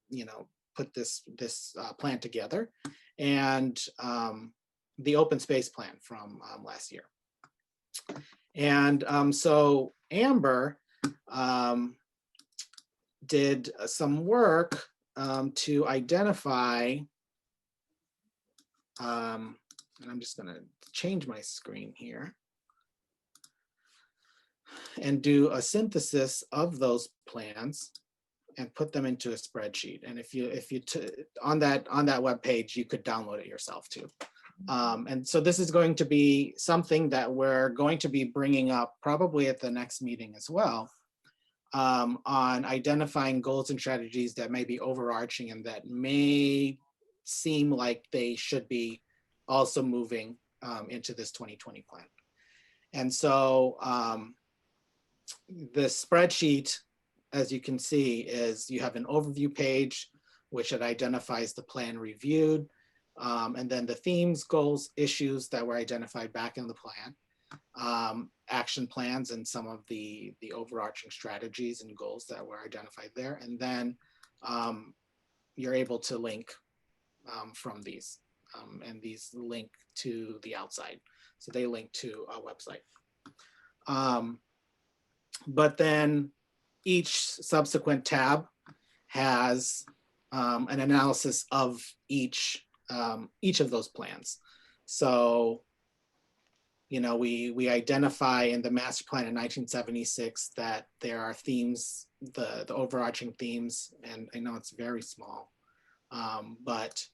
you know, put this plan together, and the open space plan from last year. And so Amber did some work to identify, and I'm just gonna change my screen here and do a synthesis of those plans and put them into a spreadsheet. And if you on that web page, you could download it yourself too. And so this is going to be something that we're going to be bringing up probably at the next meeting as well, on identifying goals and strategies that may be overarching and that may seem like they should be also moving into this 2020 plan. And so the spreadsheet, as you can see, is you have an overview page, which it identifies the plan reviewed, and then the themes, goals, issues that were identified back in the plan. action plans and some of the overarching strategies and goals that were identified there. And then you're able to link from these, and these link to the outside. So they link to a website. But then each subsequent tab has an analysis of each of those plans. So, you know, we identify in the master plan in 1976 that there are themes, the overarching themes, and I know it's very small, but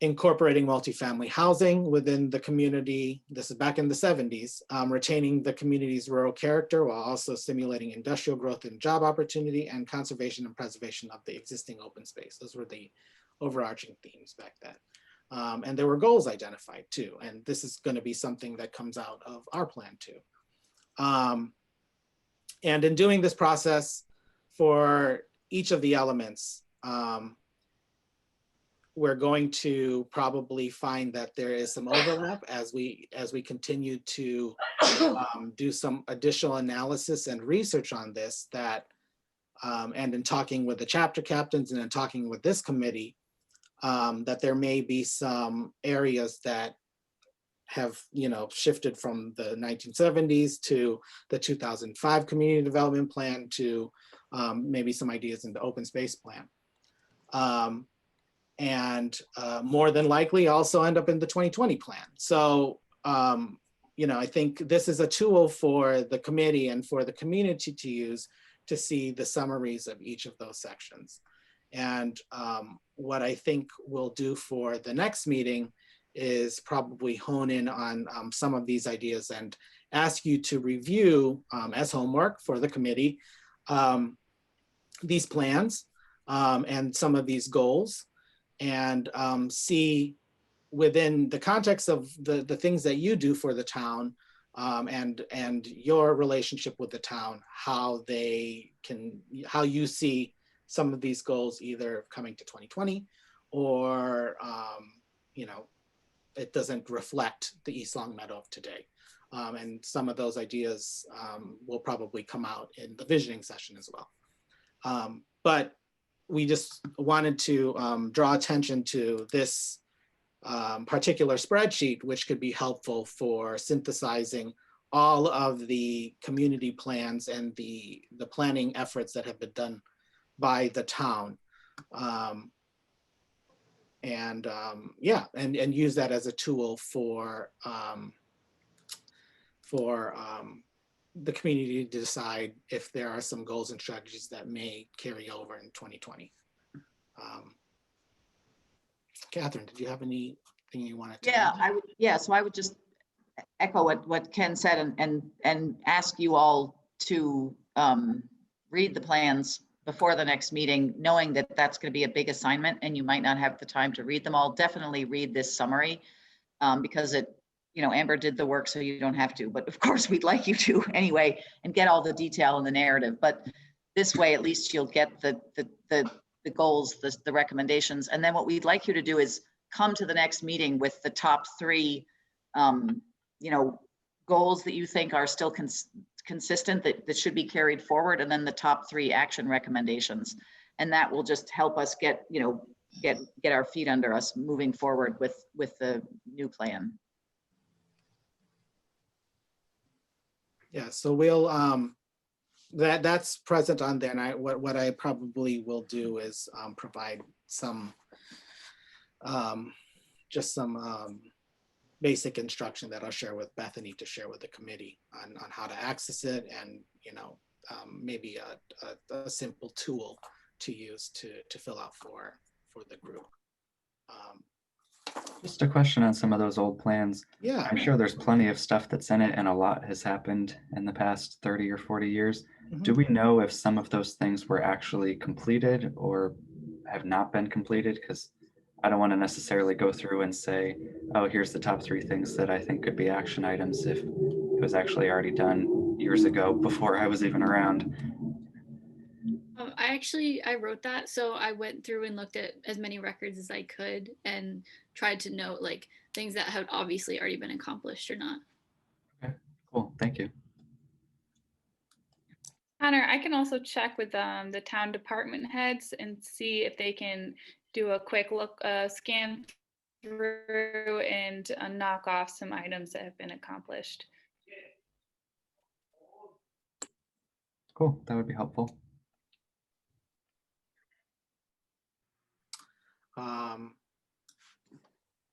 incorporating multifamily housing within the community. This is back in the 70s, retaining the community's rural character while also stimulating industrial growth and job opportunity, and conservation and preservation of the existing open space. Those were the overarching themes back then. And there were goals identified too. And this is going to be something that comes out of our plan too. And in doing this process for each of the elements, we're going to probably find that there is some overlap as we continue to do some additional analysis and research on this, that and in talking with the chapter captains and in talking with this committee, that there may be some areas that have, you know, shifted from the 1970s to the 2005 community development plan to maybe some ideas in the open space plan. And more than likely also end up in the 2020 plan. So, you know, I think this is a tool for the committee and for the community to use to see the summaries of each of those sections. And what I think we'll do for the next meeting is probably hone in on some of these ideas and ask you to review as homework for the committee these plans and some of these goals, and see within the context of the things that you do for the town and your relationship with the town, how you see some of these goals either coming to 2020 or, you know, it doesn't reflect the East Longmeadow of today. And some of those ideas will probably come out in the visioning session as well. But we just wanted to draw attention to this particular spreadsheet, which could be helpful for synthesizing all of the community plans and the planning efforts that have been done by the town. Yeah, and use that as a tool for the community to decide if there are some goals and strategies that may carry over in 2020. Catherine, did you have anything you wanted to add? Yeah, so I would just echo what Ken said and ask you all to read the plans before the next meeting, knowing that that's going to be a big assignment and you might not have the time to read them all. Definitely read this summary because it, you know, Amber did the work so you don't have to, but of course we'd like you to anyway, and get all the detail in the narrative. But this way, at least you'll get the goals, the recommendations. And then what we'd like you to do is come to the next meeting with the top 3, you know, goals that you think are still consistent that should be carried forward, and then the top 3 action recommendations. And that will just help us get, you know, get our feet under us moving forward with the new plan. Yeah, so we'll that's present on there, and what I probably will do is provide some just some basic instruction that I'll share with Bethany to share with the committee on how to access it, and, you know, maybe a simple tool to use to fill out for the group. Just a question on some of those old plans. Yeah. I'm sure there's plenty of stuff that's in it, and a lot has happened in the past 30 or 40 years. Mhm. Do we know if some of those things were actually completed or have not been completed? Because I don't want to necessarily go through and say, oh, here's the top 3 things that I think could be action items if it was actually already done years ago before I was even around. I wrote that, so I went through and looked at as many records as I could and tried to note like things that had obviously already been accomplished or not. Okay, Cool, thank you. Connor, I can also check with the town department heads and see if they can do a quick look, scan through and knock off some items that have been accomplished. Cool, that would be helpful.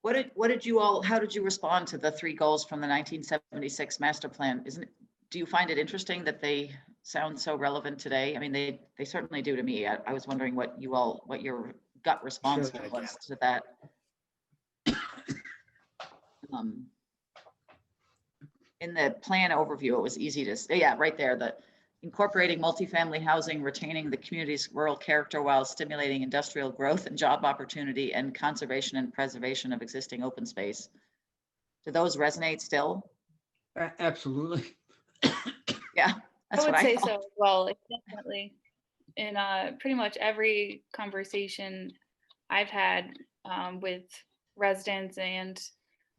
What did you all, how did you respond to the 3 goals from the 1976 master plan? Do you find it interesting that they sound so relevant today? I mean, they certainly do to me. I was wondering what your gut response Sure, was to that. In the plan overview, it was easy to say, yeah, right there, the incorporating multifamily housing, retaining the community's rural character while stimulating industrial growth and job opportunity and conservation and preservation of existing open space. Do those resonate still? Absolutely. Yeah, that's I would what say I thought. so as well. It's definitely in pretty much every conversation I've had with residents and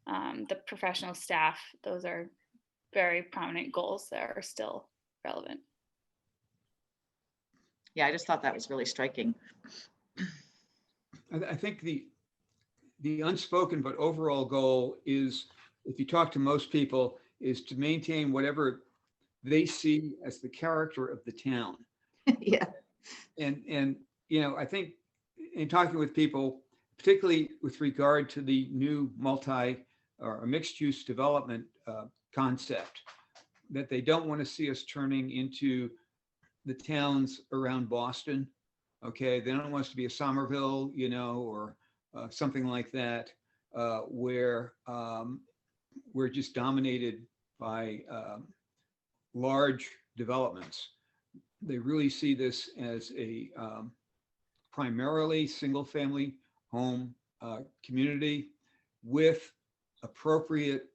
the professional staff. Those are very prominent goals that are still relevant. Yeah, I just thought that was really striking. I think the unspoken but overall goal is, if you talk to most people, is to maintain whatever they see as the character of the town. Yeah. And you know, I think in talking with people, particularly with regard to the new multi or mixed use development concept, that they don't want to see us turning into the towns around Boston. Okay, they don't want us to be a Somerville, you know, or something like that, where we're just dominated by large developments. They really see this as a primarily single-family home community with appropriate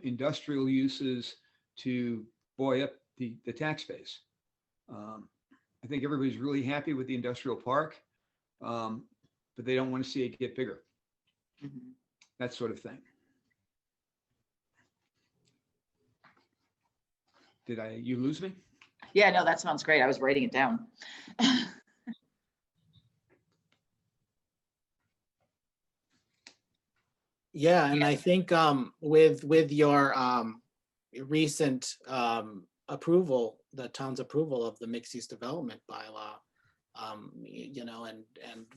industrial uses to buoy up the tax base. I think everybody's really happy with the industrial park, but they don't want to see it get bigger. Mm-hmm. That sort of thing. Did you lose me? Yeah, no, that sounds great. I was writing it down. Yeah, and I think with your recent approval, the town's approval of the mixed-use development bylaw, you know, and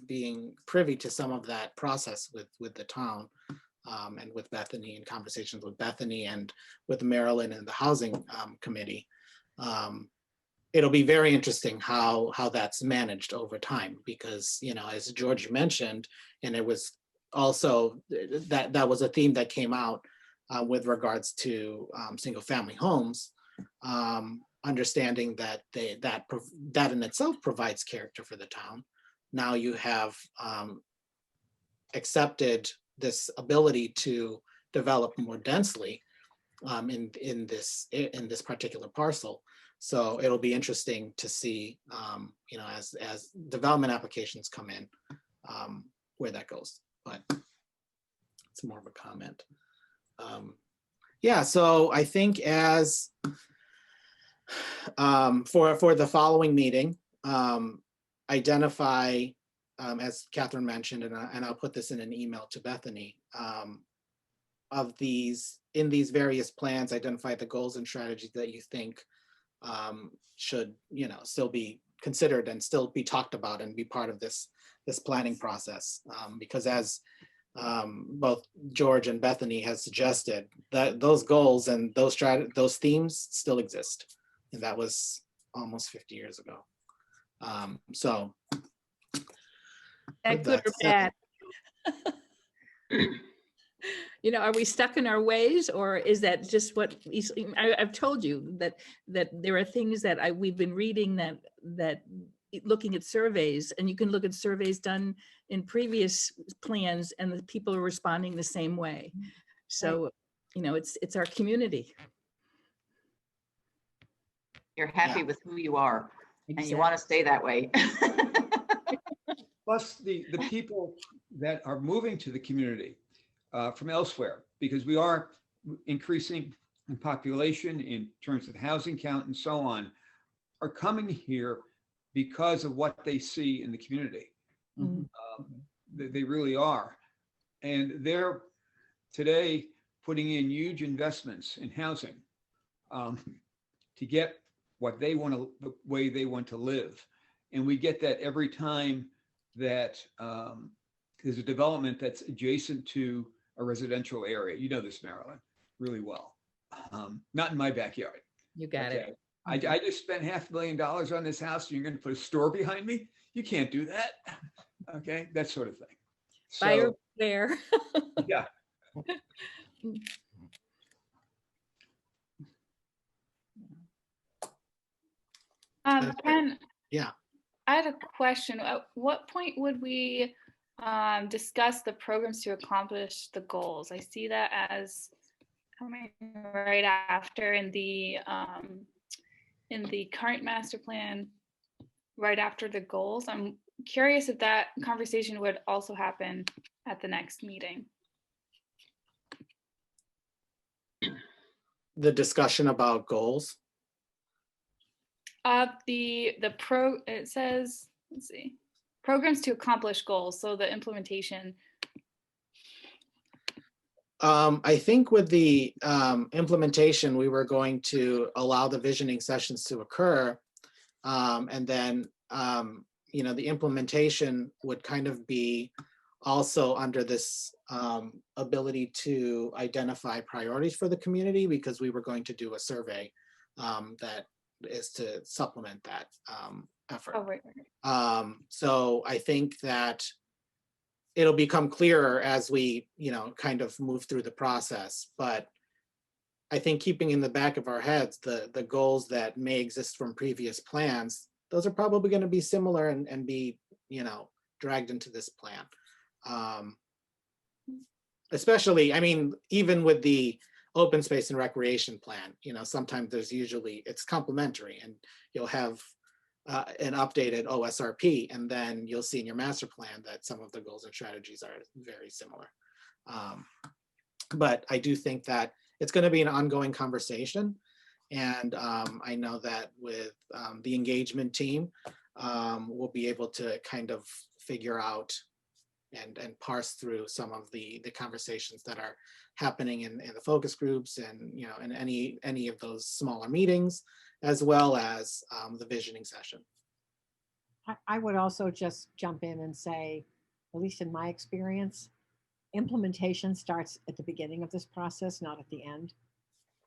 being privy to some of that process with the town, and with Bethany, and conversations with Bethany and with Marilyn and the housing committee, it'll be very interesting how that's managed over time, because, you know, as George mentioned, and it was also that was a theme that came out with regards to single family homes, understanding that that in itself provides character for the town. Now you have accepted this ability to develop more densely in this particular parcel. So it'll be interesting to see, you know, as development applications come in, where that goes. But it's more of a comment. Yeah, so I think as for the following meeting, identify, as Catherine mentioned, and I'll put this in an email to Bethany, of these, in these various plans, identify the goals and strategies that you think should, you know, still be considered and still be talked about and be part of this planning process, because as both George and Bethany has suggested, that those goals and those themes still exist, and that was almost 50 years ago. So That good or bad? You know, are we stuck in our ways, or is that just what I've told you, that there are things that we've been reading that looking at surveys, and you can look at surveys done in previous plans, and the people are responding the same way. So, you know, it's our community. You're happy with who you are, Exactly. and you want to stay that way. Plus the people that are moving to the community from elsewhere, because we are increasing in population, in terms of housing count and so on, are coming here because of what they see in the community. They really are. And they're today putting in huge investments in housing to get what they want to, the way they want to live. And we get that every time that there's a development that's adjacent to a residential area. You know this, Marilyn, really well. Not in my backyard. You got Okay. it. I just spent $500,000 on this house and you're going to put a store behind me? You can't do that. Okay, that sort of thing. Buyer So, beware. yeah. Ken, Yeah. I had a question. At what point would we discuss the programs to accomplish the goals? I see that as coming right after in the current master plan, right after the goals. I'm curious if that conversation would also happen at the next meeting. The discussion about goals. It says, let's see, programs to accomplish goals. So the implementation. I think with the implementation, we were going to allow the visioning sessions to occur. And then, the implementation would kind of be also under this ability to identify priorities for the community, because we were going to do a survey that is to supplement that effort. Oh, right. So I think that it'll become clearer as we, kind of move through the process. But I think keeping in the back of our heads the goals that may exist from previous plans, those are probably going to be similar and be, dragged into this plan. Especially, even with the open space and recreation plan, sometimes it's complementary, and you'll have an updated OSRP, and then you'll see in your master plan that some of the goals and strategies are very similar. But I do think that it's going to be an ongoing conversation. And I know that with the engagement team, we'll be able to kind of figure out and parse through some of the conversations that are happening in the focus groups and, in any of those smaller meetings, as well as the visioning session. I would also just jump in and say, at least in my experience, implementation starts at the beginning of this process, not at the end.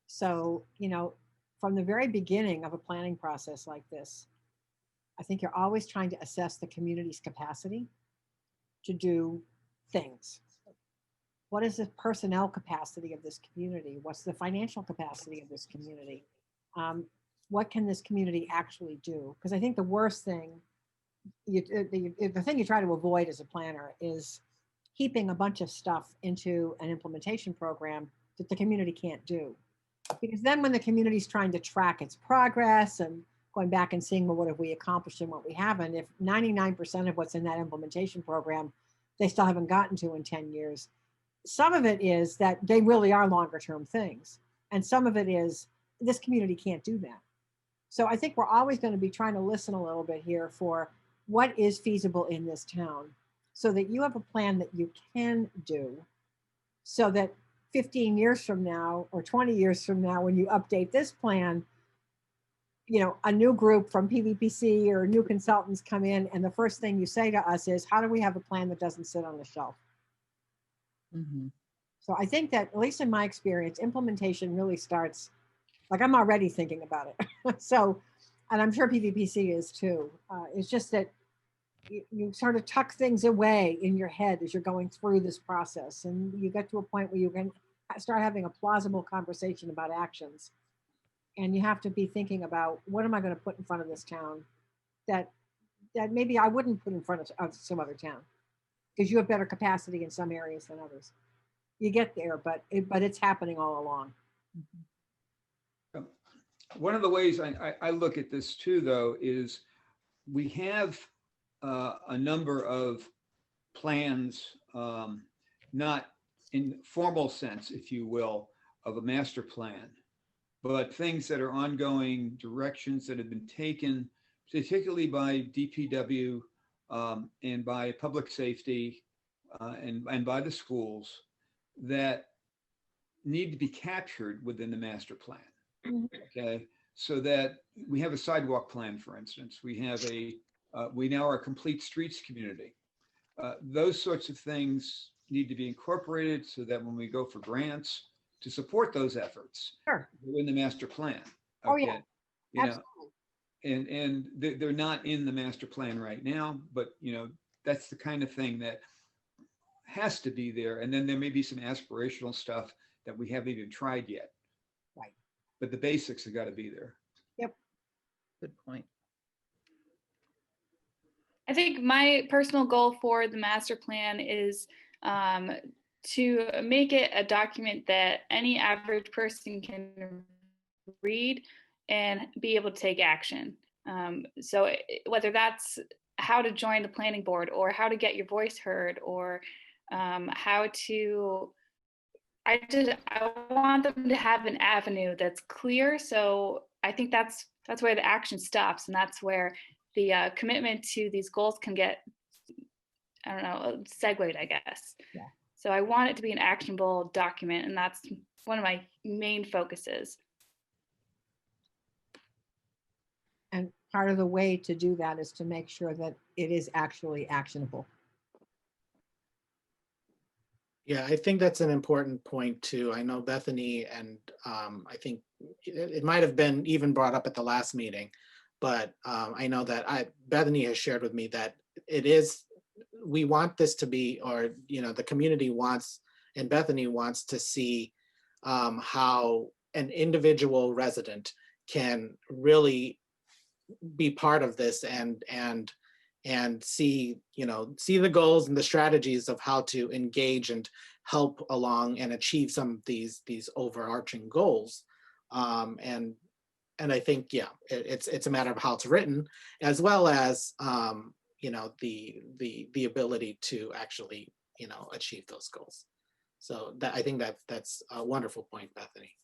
So, from the very beginning of a planning process like this, I think you're always trying to assess the community's capacity to do things. What is the personnel capacity of this community? What's the financial capacity of this community? What can this community actually do? Because I think the worst thing, the thing you try to avoid as a planner is heaping a bunch of stuff into an implementation program that the community can't do. Because then when the community is trying to track its progress and going back and seeing, well, what have we accomplished and what we haven't, if 99% of what's in that implementation program, they still haven't gotten to in 10 years, some of it is that they really are longer term things. And some of it is this community can't do that. So I think we're always going to be trying to listen a little bit here for what is feasible in this town, so that you have a plan that you can do, so that 15 years from now or 20 years from now, when you update this plan, a new group from PVPC or new consultants come in, and the first thing you say to us is, how do we have a plan that doesn't sit on the shelf? Mm-hmm. So I think that, at least in my experience, implementation really starts, like, I'm already thinking about it. So, and I'm sure PVPC is too. It's just that you sort of tuck things away in your head as you're going through this process, and you get to a point where you can start having a plausible conversation about actions. And you have to be thinking about, what am I going to put in front of this town that maybe I wouldn't put in front of some other town, because you have better capacity in some areas than others. You get there, but it's happening all along. One of the ways I look at this too, though, is we have a number of plans, not in formal sense, if you will, of a master plan, but things that are ongoing, directions that have been taken, particularly by DPW and by public safety and by the schools, that need to be captured within the master plan. Okay, so that we have a sidewalk plan, for instance. We have we now are a complete streets community. Those sorts of things need to be incorporated so that when we go for grants to support those efforts, Sure. they're in the master plan. Oh, yeah. You know, Absolutely. and they're not in the master plan right now, but you know, that's the kind of thing that has to be there. And then there may be some aspirational stuff that we haven't even tried yet. Right. But the basics have got to be there. Yep. Good point. I think my personal goal for the master plan is to make it a document that any average person can read and be able to take action. So whether that's how to join the planning board or how to get your voice heard or how to, I want them to have an avenue that's clear. So I think that's where the action stops, and that's where the commitment to these goals can get, I don't know, segued, I guess. Yeah. So I want it to be an actionable document, and that's one of my main focuses. And part of the way to do that is to make sure that it is actually actionable. Yeah, I think that's an important point too. I know Bethany and I think it might have been even brought up at the last meeting, but I know that Bethany has shared with me that we want this to be, or the community wants, and Bethany wants to see how an individual resident can really be part of this and see the goals and the strategies of how to engage and help along and achieve some of these overarching goals. And I think, yeah, it's a matter of how it's written, as well as the ability to actually achieve those goals. So I think that's a wonderful point, Bethany.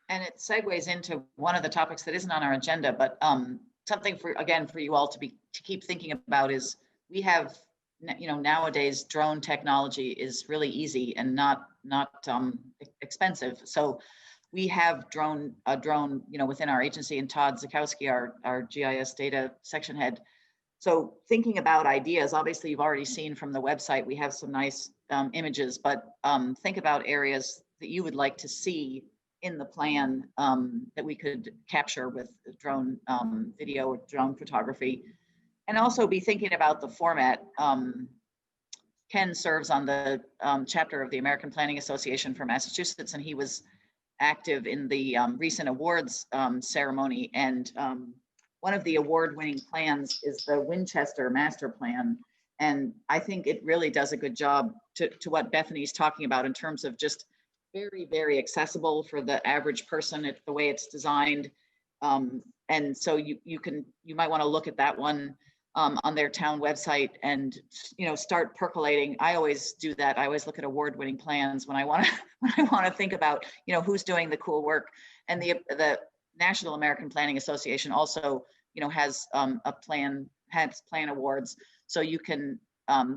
And it segues into one of the topics that isn't on our agenda, but something for you all to keep thinking about is we have, nowadays drone technology is really easy and not expensive. So we have a drone, within our agency, and Todd Zakowski, our GIS data section head. So thinking about ideas, obviously you've already seen from the website, we have some nice images, but think about areas that you would like to see in the plan that we could capture with drone video or drone photography. And also be thinking about the format. Ken serves on the chapter of the American Planning Association for Massachusetts, and he was active in the recent awards ceremony. And one of the award-winning plans is the Winchester Master Plan. And I think it really does a good job to what Bethany's talking about in terms of just very, very accessible for the average person, the way it's designed. And so you might want to look at that one on their town website and start percolating. I always do that. I always look at award-winning plans when I want to think about who's doing the cool work. And the National American Planning Association also has plan awards, so you can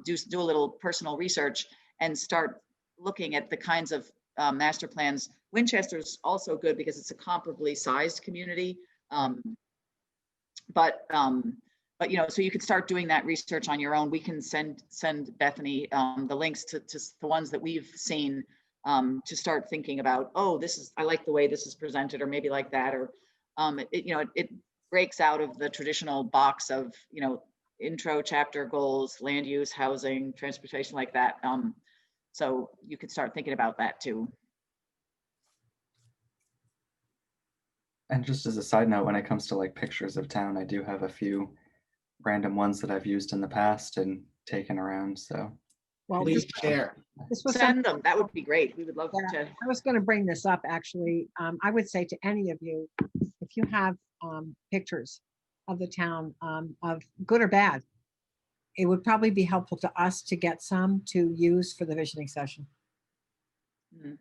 do a little personal research and start looking at the kinds of master plans. Winchester's also good because it's a comparably sized community, but so you could start doing that research on your own. We can send Bethany the links to the ones that we've seen to start thinking about. Oh, I like the way this is presented, or maybe like that, or it breaks out of the traditional box of intro chapter goals, land use, housing, transportation, like that. So you could start thinking about that too. And just as a side note, when it comes to like pictures of town, I do have a few random ones that I've used in the past and taken around. So Well, please share. this was Send them. That would be great. We would love to. I was going to bring this up, actually. I would say to any of you, if you have pictures of the town, of good or bad, it would probably be helpful to us to get some to use for the visioning session. Mhm.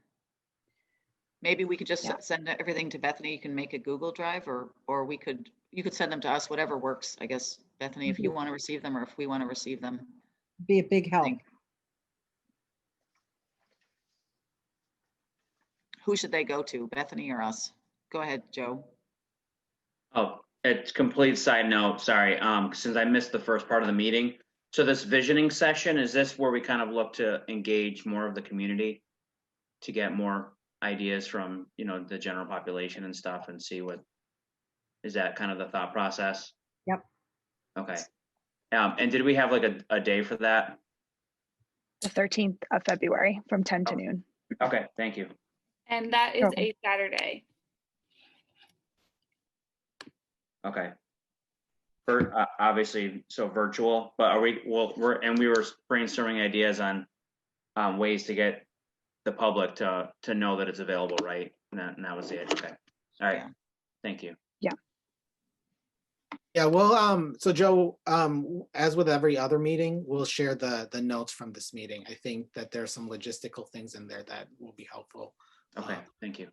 maybe we could just Yeah. send everything to Bethany. You can make a Google Drive, or you could send them to us, whatever works, I guess, Bethany, if you want to receive them or if we want to receive them. Be a big help. Think. Who should they go to, Bethany or us? Go ahead, Joe. Oh, it's complete side note, sorry, since I missed the first part of the meeting. So this visioning session, is this where we kind of look to engage more of the community to get more ideas from, you know, the general population and stuff and see what, is that kind of the thought process? Yep. Okay. And did we have like a day for that? The 13th of February from 10 to noon. Okay, thank you. And that is Okay. a Saturday. Okay. Obviously, so virtual, but we were brainstorming ideas on ways to get the public to know that it's available, right? And that was it. Okay. All right. Yeah. Thank you. Yeah, well, so Joe, as with every other meeting, we'll share the notes from this meeting. I think that there's some logistical things in there that will be helpful. Okay, thank you.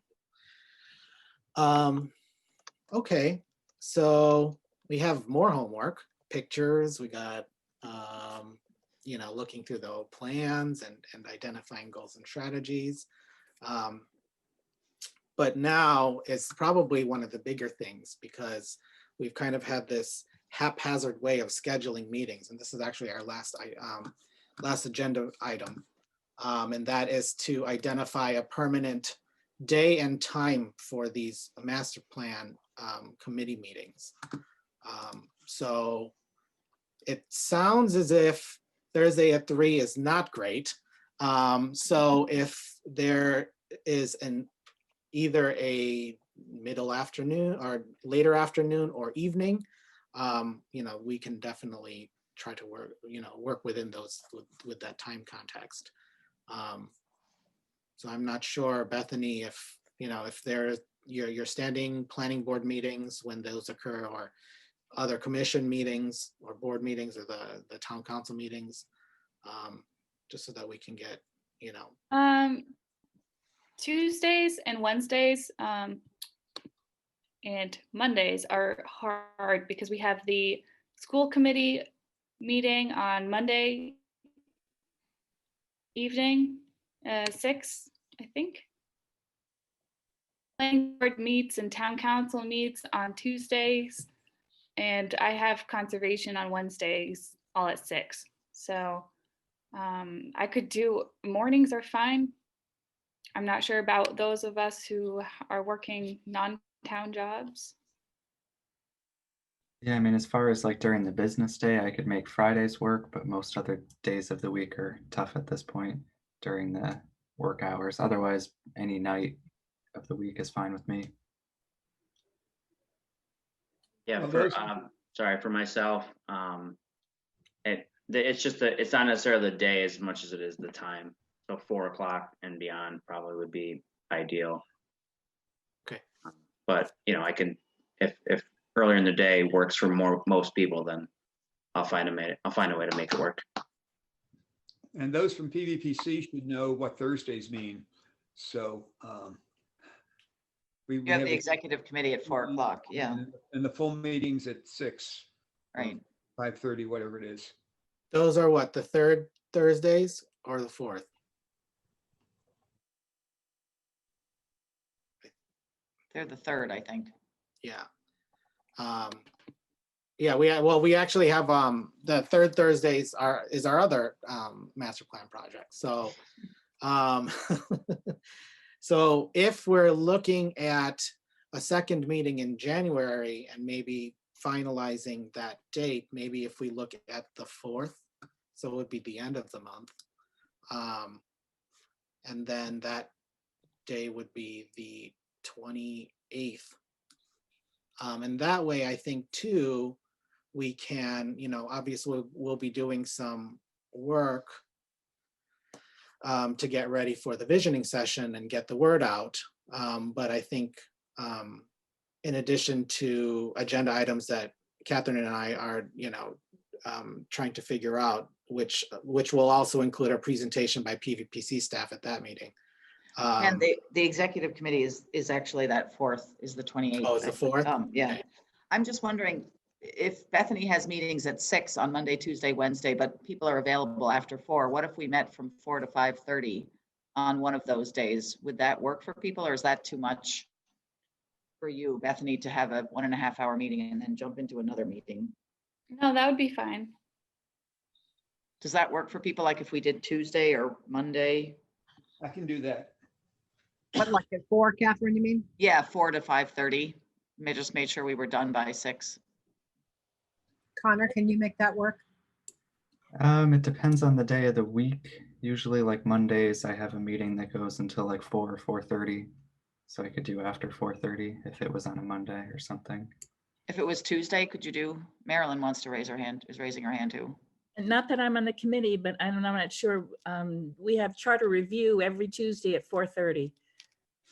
Okay, so we have more homework, pictures, we got, you know, looking through the old plans and identifying goals and strategies. But now it's probably one of the bigger things because we've kind of had this haphazard way of scheduling meetings. And this is actually our last agenda item. And that is to identify a permanent day and time for these master plan committee meetings. So it sounds as if Thursday at 3 is not great. So if there is either a middle afternoon or later afternoon or evening, you know, we can definitely try to work within those with that time context. So I'm not sure, Bethany, if there's your standing planning board meetings, when those occur, or other commission meetings or board meetings or the town council meetings, just so that we can get, Tuesdays and Wednesdays and Mondays are hard because we have the school committee meeting on Monday evening, 6, I think. Planning board meets and town council meets on Tuesdays, and I have conservation on Wednesdays all at 6. So I could do mornings are fine. I'm not sure about those of us who are working non-town jobs. Yeah, I mean, as far as like during the business day, I could make Fridays work, but most other days of the week are tough at this point during the work hours. Otherwise, any night of the week is fine with me. Yeah, Well, sorry, for myself, it's just that it's not necessarily the day as much as it is the time. So 4 o'clock and beyond probably would be ideal. Okay. But you know, I can, if earlier in the day works for most people, then I'll find a way to make it work. And those from PVPC should know what Thursdays mean. So we You have the executive committee at 4 o'clock, yeah, And the full meetings at 6. right. 5:30, whatever it is. those are what, the third Thursdays or the fourth? They're the 3rd, I think. Yeah. Yeah, we actually have the third Thursdays is our other master plan project. So so if we're looking at a second meeting in January and maybe finalizing that date, maybe if we look at the 4th, so it would be the end of the month. And then that day would be the 28th. And that way, I think too, we can, obviously we'll be doing some work to get ready for the visioning session and get the word out. But I think in addition to agenda items that Catherine and I are, trying to figure out, which will also include a presentation by PVPC staff at that meeting. And the executive committee is actually that 4th, is the 28th. Oh, it's the 4th? Yeah. Okay. I'm just wondering if Bethany has meetings at 6 on Monday, Tuesday, Wednesday, but people are available after 4. What if we met from 4 to 5:30 on one of those days? Would that work for people, or is that too much for you, Bethany, to have a 1.5 hour meeting and then jump into another meeting? No, that would be fine. Does that work for people? Like if we did Tuesday or Monday? I can do that. What, like at 4, Catherine, you mean? Yeah, 4 to 5:30. Just made sure we were done by 6. Connor, can you make that work? It depends on the day of the week. Usually like Mondays, I have a meeting that goes until like 4 or 4:30. So I could do after 4:30 if it was on a Monday or something. If it was Tuesday, could you do? Marilyn wants to raise her hand, is raising her hand too. And not that I'm on the committee, but I'm not sure. We have charter review every Tuesday at 4:30.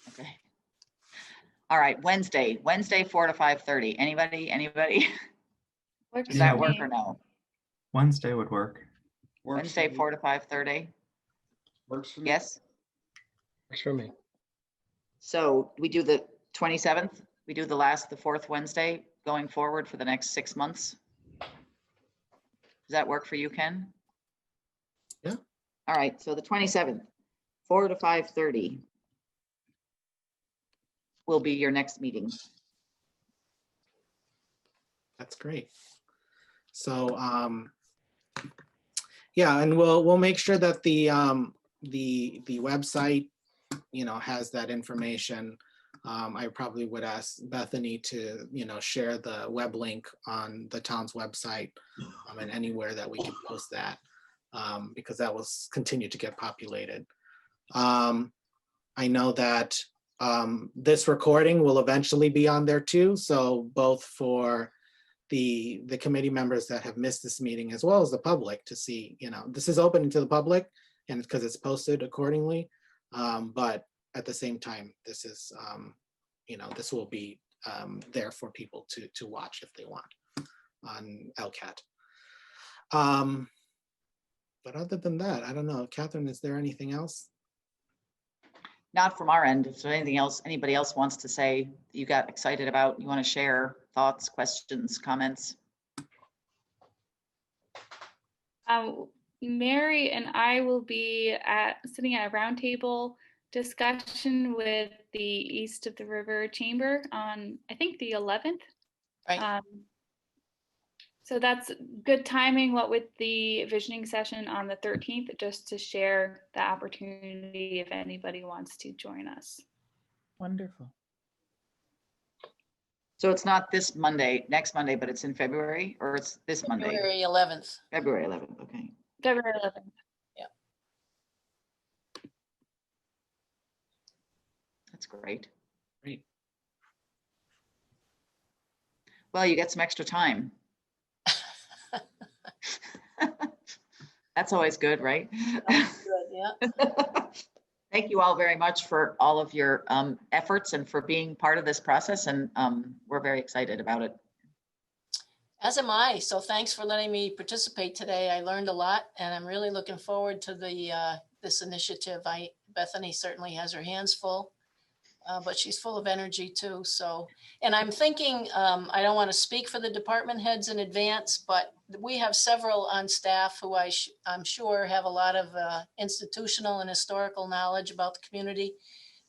Okay. All right, Wednesday, 4 to 5:30. Anybody? Works Does that for work me. or no? Wednesday would work. Works Wednesday, for me. 4 to 5:30. Works for me. Yes. Works for me. So we do the 27th. We do the 4th Wednesday going forward for the next 6 months. Does that work for you, Ken? Yeah. All right, so the 27th, 4 to 5:30 will be your next meeting. That's great. So, yeah, and we'll make sure that the website, has that information. I probably would ask Bethany to, share the web link on the town's website, and anywhere that we can post that, because that will continue to get populated. I know that this recording will eventually be on there too. So both for the committee members that have missed this meeting, as well as the public, to see, this is open to the public, and because it's posted accordingly. But at the same time, this is, this will be there for people to watch if they want on LCAT. But other than that, I don't know. Catherine, is there anything else? Not from our end. If there's anything else, anybody else wants to say that you got excited about, you want to share thoughts, questions, comments? Mary and I will be sitting at a roundtable discussion with the East of the River Chamber on, I think, the 11th. Right. So that's good timing, what with the visioning session on the 13th, just to share the opportunity if anybody wants to join us. Wonderful. So it's not this Monday, next Monday, but it's in February, or it's this Monday? February 11th. February 11th, okay. February 11th. That's great. Great. Well, you get some extra time. That's always good, right? That's good, yeah. Thank you all very much for all of your efforts and for being part of this process, and we're very excited about it. As am I. So thanks for letting me participate today. I learned a lot, and I'm really looking forward to this initiative. Bethany certainly has her hands full, but she's full of energy too. So, and I'm thinking, I don't want to speak for the department heads in advance, but we have several on staff who I'm sure have a lot of institutional and historical knowledge about the community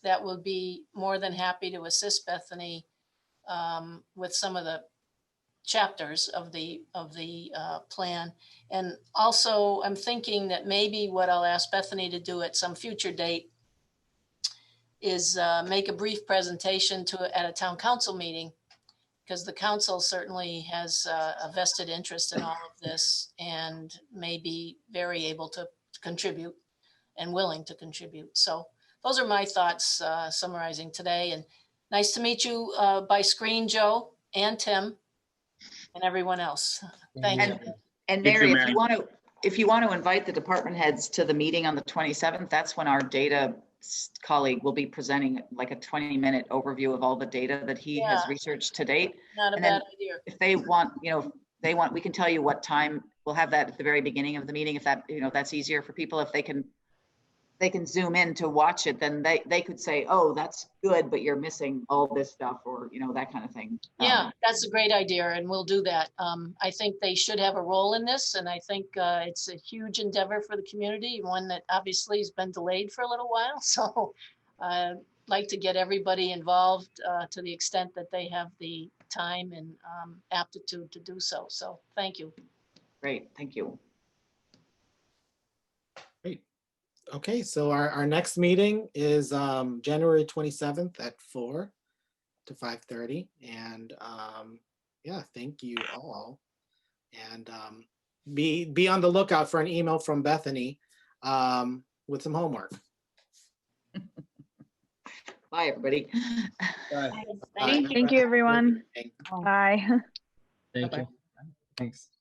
that will be more than happy to assist Bethany with some of the chapters of the plan. And also I'm thinking that maybe what I'll ask Bethany to do at some future date is make a brief presentation at a town council meeting, because the council certainly has a vested interest in all of this and may be very able to contribute and willing to contribute. So those are my thoughts summarizing today. And nice to meet you by screen, Joe and Tim and everyone else. Thank you. And You too, Mary, Mary. if you want to invite the department heads to the meeting on the 27th, that's when our data colleague will be presenting like a 20-minute overview of all the data that he has researched to date. Not a And then bad idea. if they want, we can tell you what time. We'll have that at the very beginning of the meeting, if that, that's easier for people, if they can they can zoom in to watch it, then they could say, oh, that's good, but you're missing all this stuff, or, you know, that kind of thing. Yeah, that's a great idea, and we'll do that. I think they should have a role in this, and I think it's a huge endeavor for the community, one that obviously has been delayed for a little while. So I'd like to get everybody involved to the extent that they have the time and aptitude to do so. So thank you. Great, thank you. Great. Okay, so our next meeting is January 27th at 4 to 5:30. And yeah, thank you all. And be on the lookout for an email from Bethany with some homework. Bye, everybody. Bye. Thank you. Thank you, everyone. Thank Bye. Thank Bye-bye. you. Thanks.